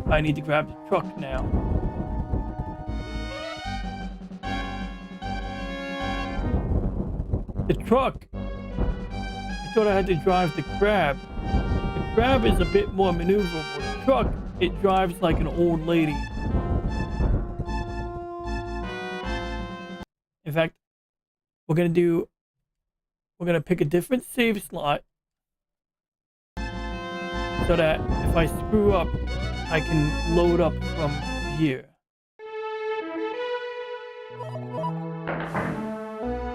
I need to grab the truck now. The truck! I thought I had to drive the crab. The crab is a bit more maneuverable. The truck, it drives like an old lady. In fact, we're gonna pick a different save slot so that if I screw up, I can load up from here.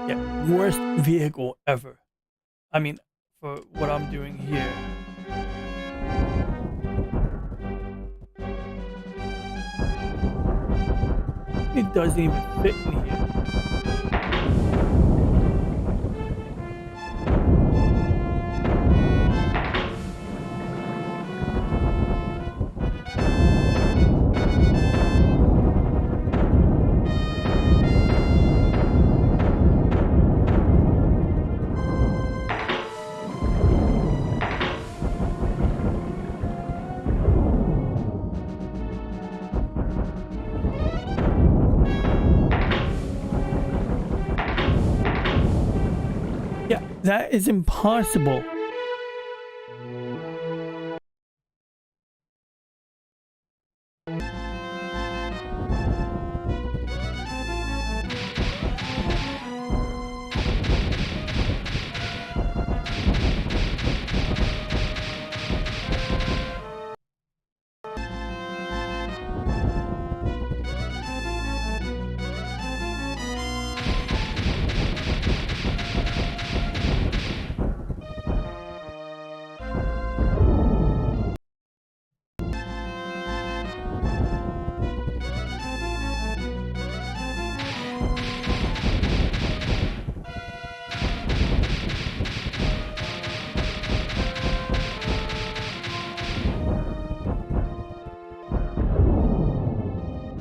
Yeah, worst vehicle ever. I mean, for what I'm doing here. It doesn't even fit in here. Yeah, that is impossible.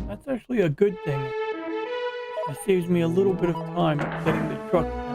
That's actually a good thing. It saves me a little bit of time getting the truck out.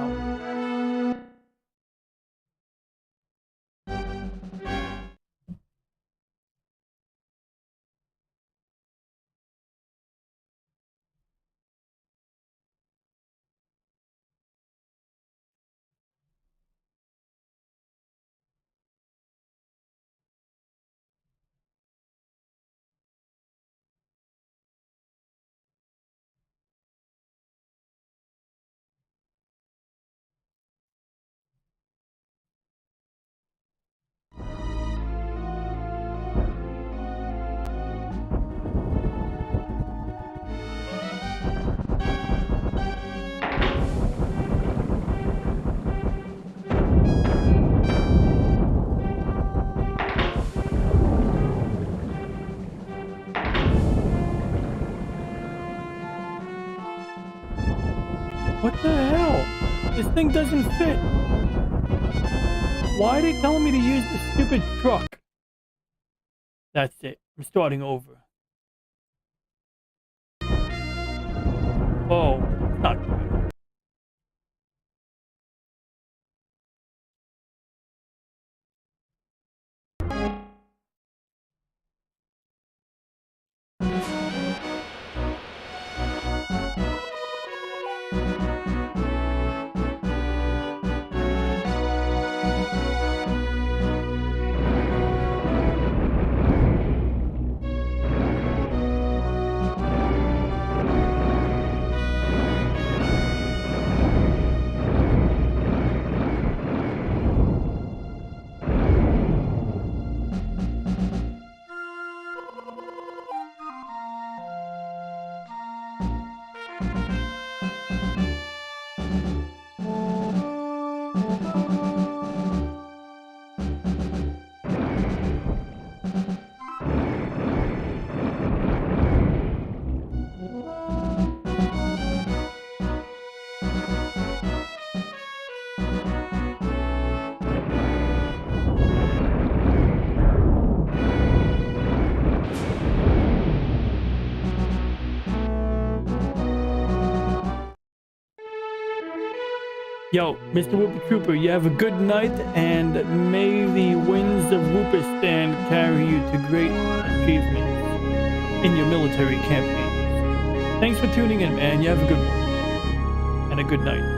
hell? This thing doesn't fit. Why are they telling me to use the stupid truck? That's it. I'm starting over. Oh, it's not good. Yo, Mr. Whooper Trooper, you have a good night, and may the winds of Whoopistan carry you to great achievements in your military campaigns. Thanks for tuning in, man. You have a good one, and a good night.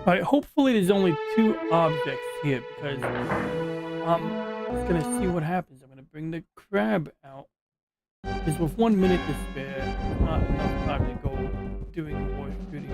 Alright, hopefully there's only 2 objects here because I'm just gonna see what happens. I'm gonna bring the crab out. Because with 1 minute to spare, not enough time to go doing more shooting.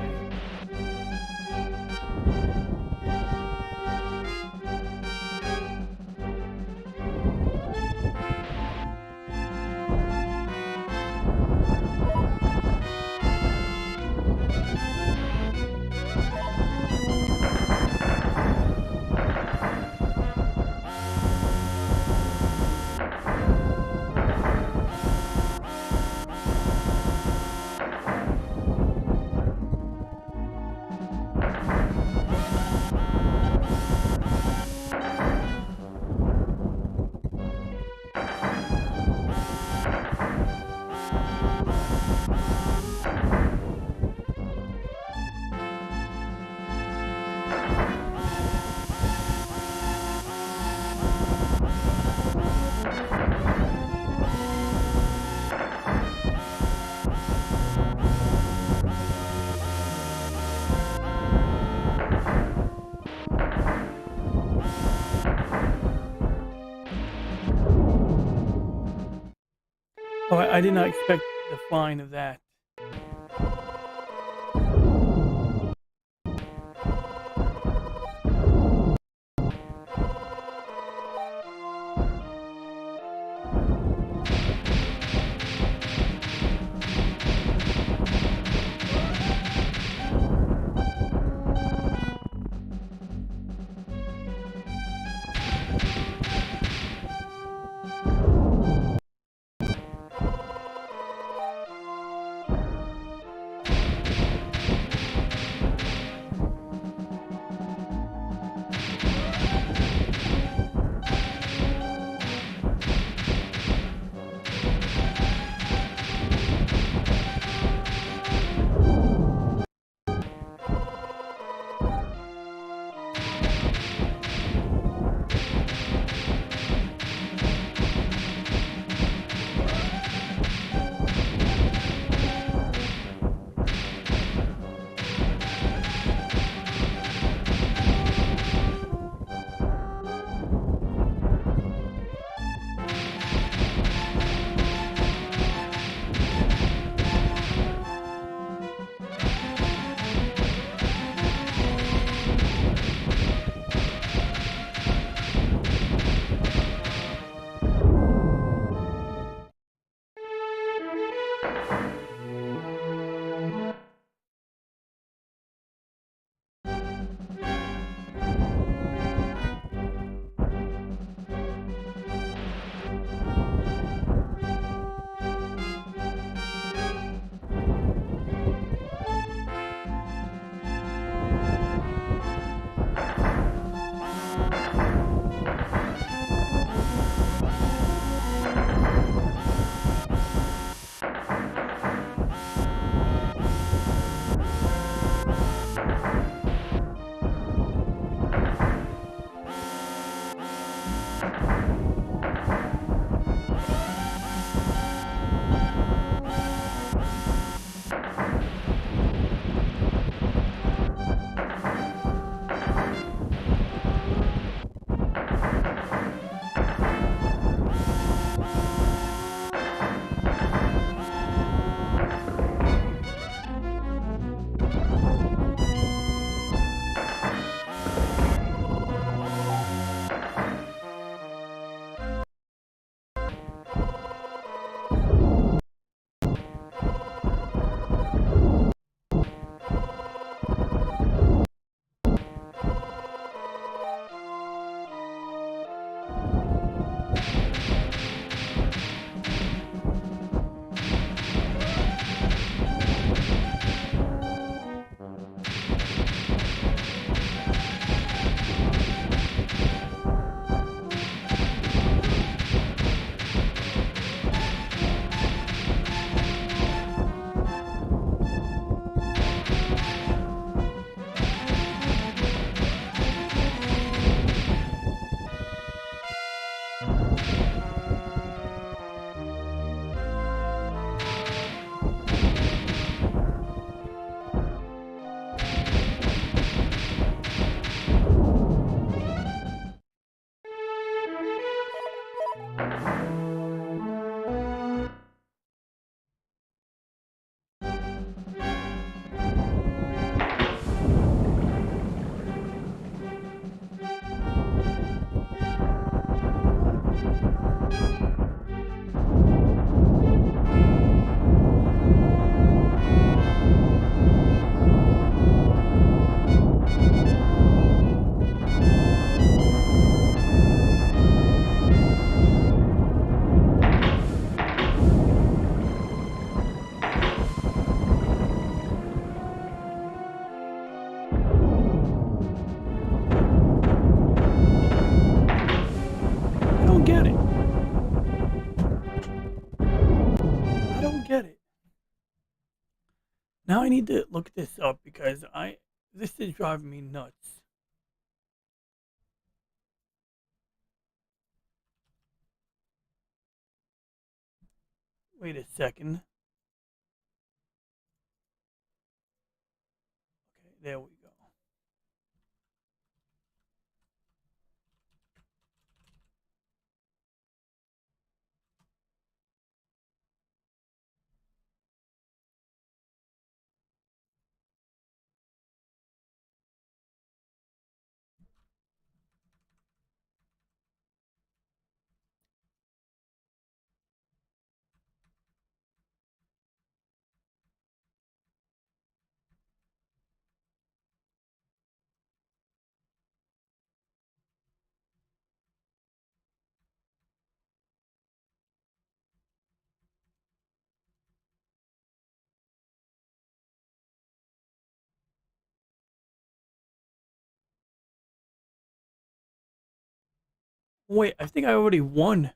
Oh, I did not expect the flying of that. Now I need to look this up because this is driving me nuts. Wait a second. Okay, there we go. Wait, I think I already won.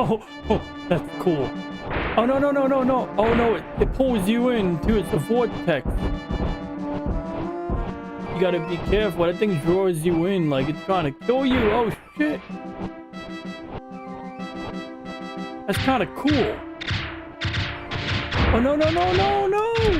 Oh, oh, that's cool. Oh, no, no, no, no, no. Oh, no, it pulls you in, too. It's a vortex. You gotta be careful. That thing draws you in like it's trying to kill you. Oh, shit. That's kind of cool. Oh, no, no, no, no, no.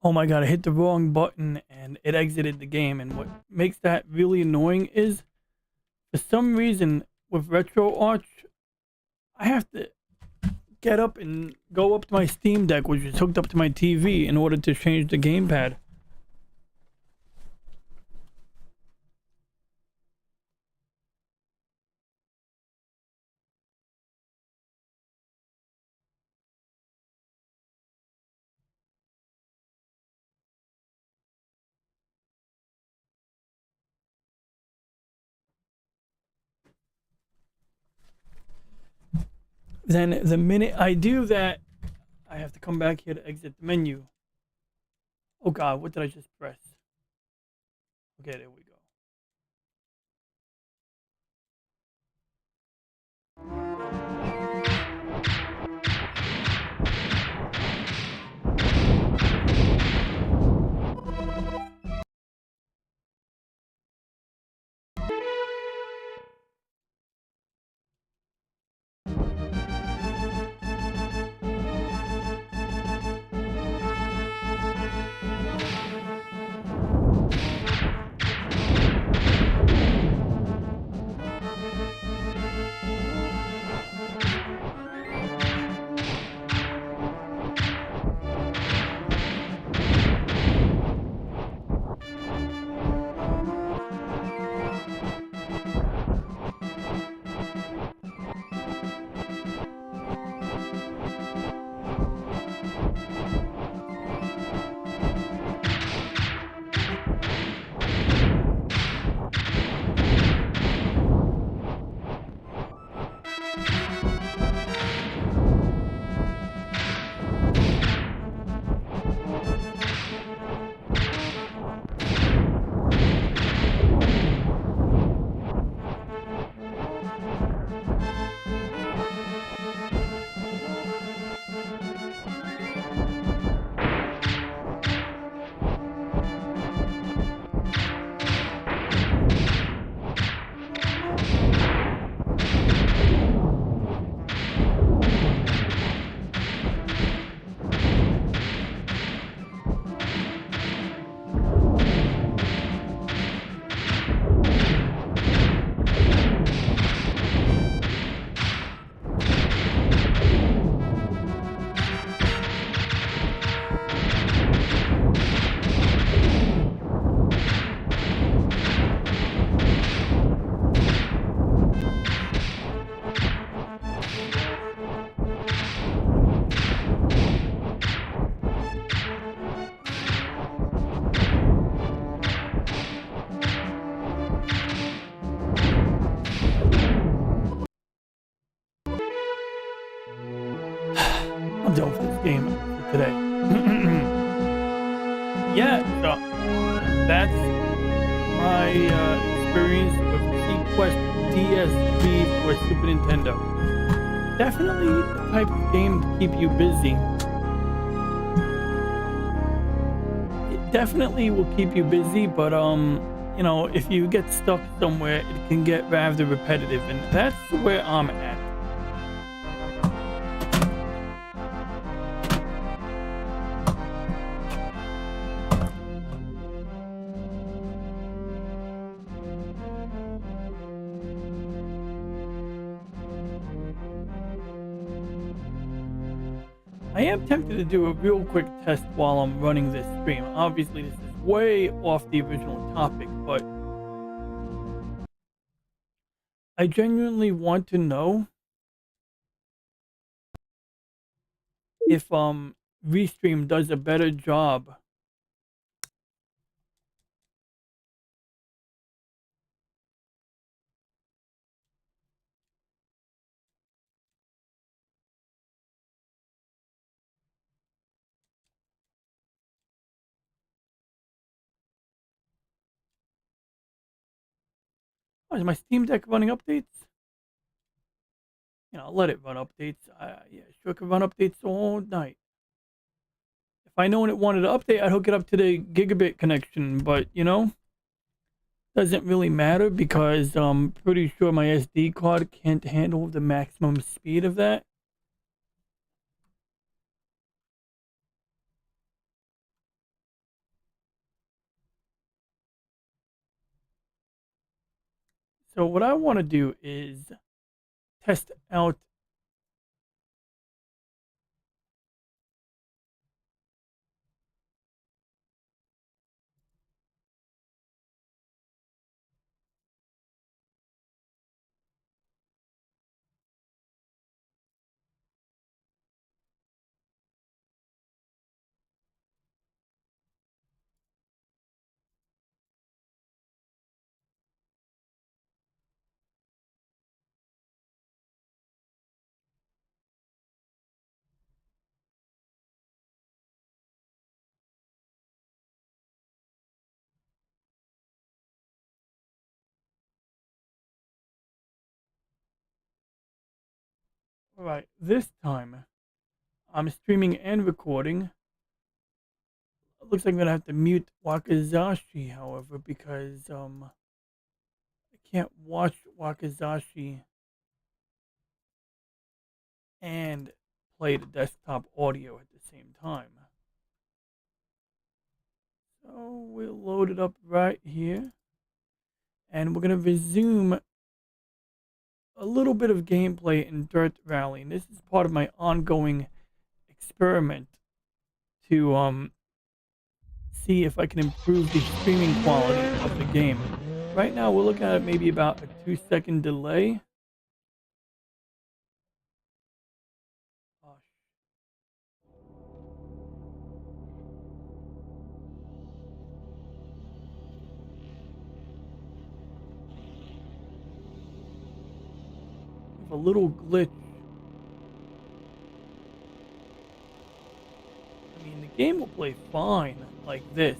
Oh my god, I hit the wrong button and it exited the game. And what makes that really annoying is, for some reason, with RetroArch, I have to get up and go up to my Steam Deck, which is hooked up to my TV, in order to change the gamepad. Then the minute I do that, I have to come back here to exit the menu. Oh god, what did I just press? Okay, there we go. I'm done with this game for today. Yeah, so that's my experience with SeaQuest DSV for Super Nintendo. Definitely the type of game to keep you busy. It definitely will keep you busy, but you know, if you get stuck somewhere, it can get rather repetitive, and that's where I'm at. I am tempted to do a real quick test while I'm running this stream. Obviously, this is way off the original topic, but I genuinely want to know if Restream does a better job. Oh, is my Steam Deck running updates? You know, I'll let it run updates. Yeah, sure can run updates all night. If I known it wanted to update, I'd hook it up to the gigabit connection, but you know, doesn't really matter because I'm pretty sure my SD card can't handle the maximum speed of that. So what I want to do is test out. All right, this time I'm streaming and recording. It looks like I'm gonna have to mute Wakazashi, however, because I can't watch Wakazashi and play the desktop audio at the same time. So we'll load it up right here, and we're gonna resume a little bit of gameplay in Dirt Rally, and this is part of my ongoing experiment to see if I can improve the streaming quality of the game. Right now we're looking at maybe about a 2-second delay. A little glitch. I mean, the game will play fine like this.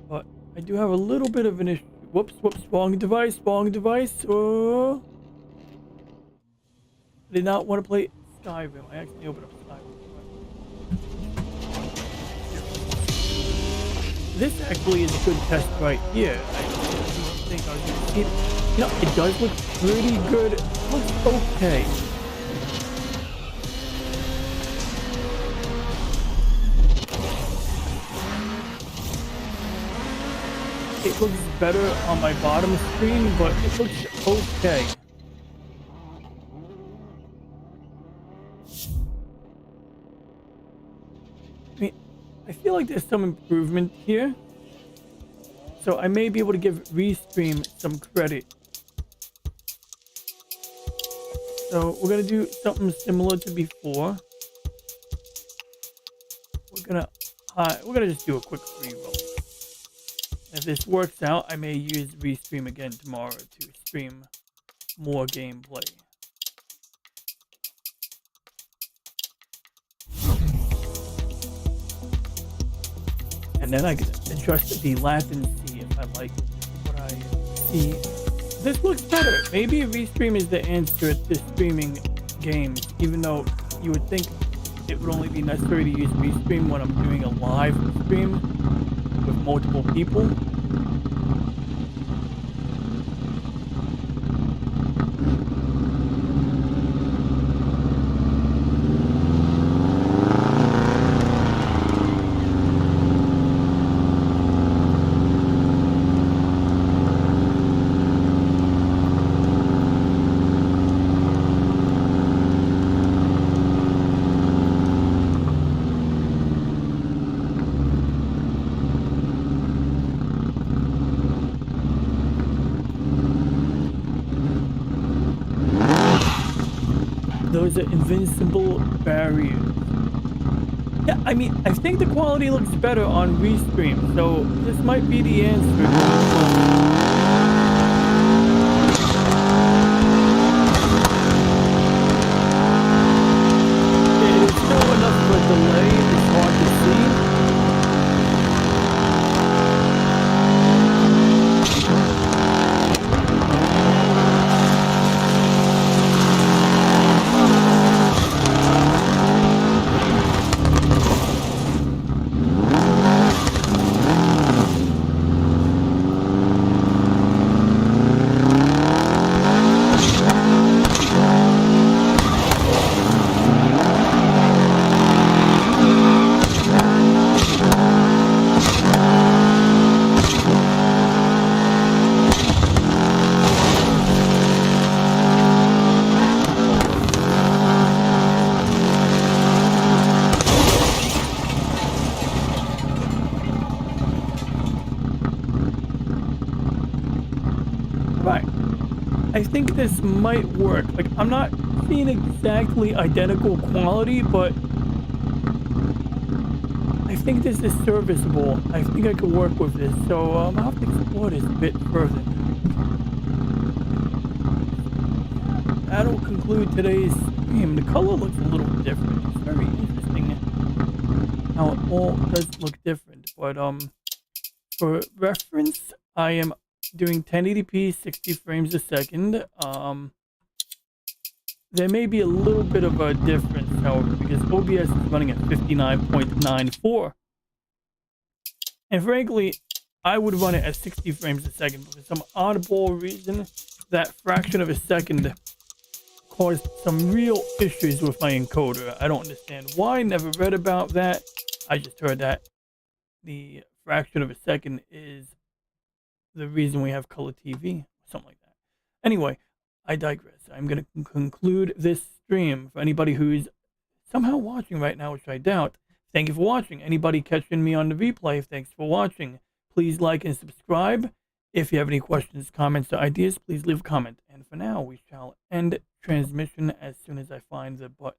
But I do have a little bit of an issue. Whoops, wrong device. Oh. I did not want to play Skyrim. I accidentally opened up Skyrim. This actually is a good test right here. I didn't think I was going to see it. You know, it does look pretty good. It looks okay. It looks better on my bottom screen, but it looks okay. I mean, I feel like there's some improvement here. So I may be able to give Restream some credit. So we're gonna do something similar to before. We're gonna just do a quick free roll. If this works out, I may use Restream again tomorrow to stream more gameplay. And then I can adjust the latency if I like what I see. This looks better. Maybe Restream is the answer to streaming games, even though you would think it would only be necessary to use Restream when I'm doing a live stream with multiple people. Those are invincible barriers. Yeah, I mean, I think the quality looks better on Restream, so this might be the answer. It's still enough of a delay, it's hard to see. I think this might work. Like, I'm not seeing exactly identical quality, but I think this is serviceable. I think I could work with this. So I'll have to explore this a bit further. That'll conclude today's stream. The color looks a little different. It's very interesting how it all does look different. But for reference, I am doing 1080p 60 frames a second. There may be a little bit of a difference, however, because OBS is running at 59.94. And frankly, I would run it at 60 frames a second, but for some oddball reason, that fraction of a second caused some real issues with my encoder. I don't understand why, never read about that. I just heard that the fraction of a second is the reason we have color TV, something like that. Anyway, I digress. I'm going to conclude this stream. For anybody who's somehow watching right now, which I doubt, thank you for watching. Anybody catching me on the replay, thanks for watching. Please like and subscribe. If you have any questions, comments, or ideas, please leave a comment. And for now, we shall end transmission as soon as I find the button.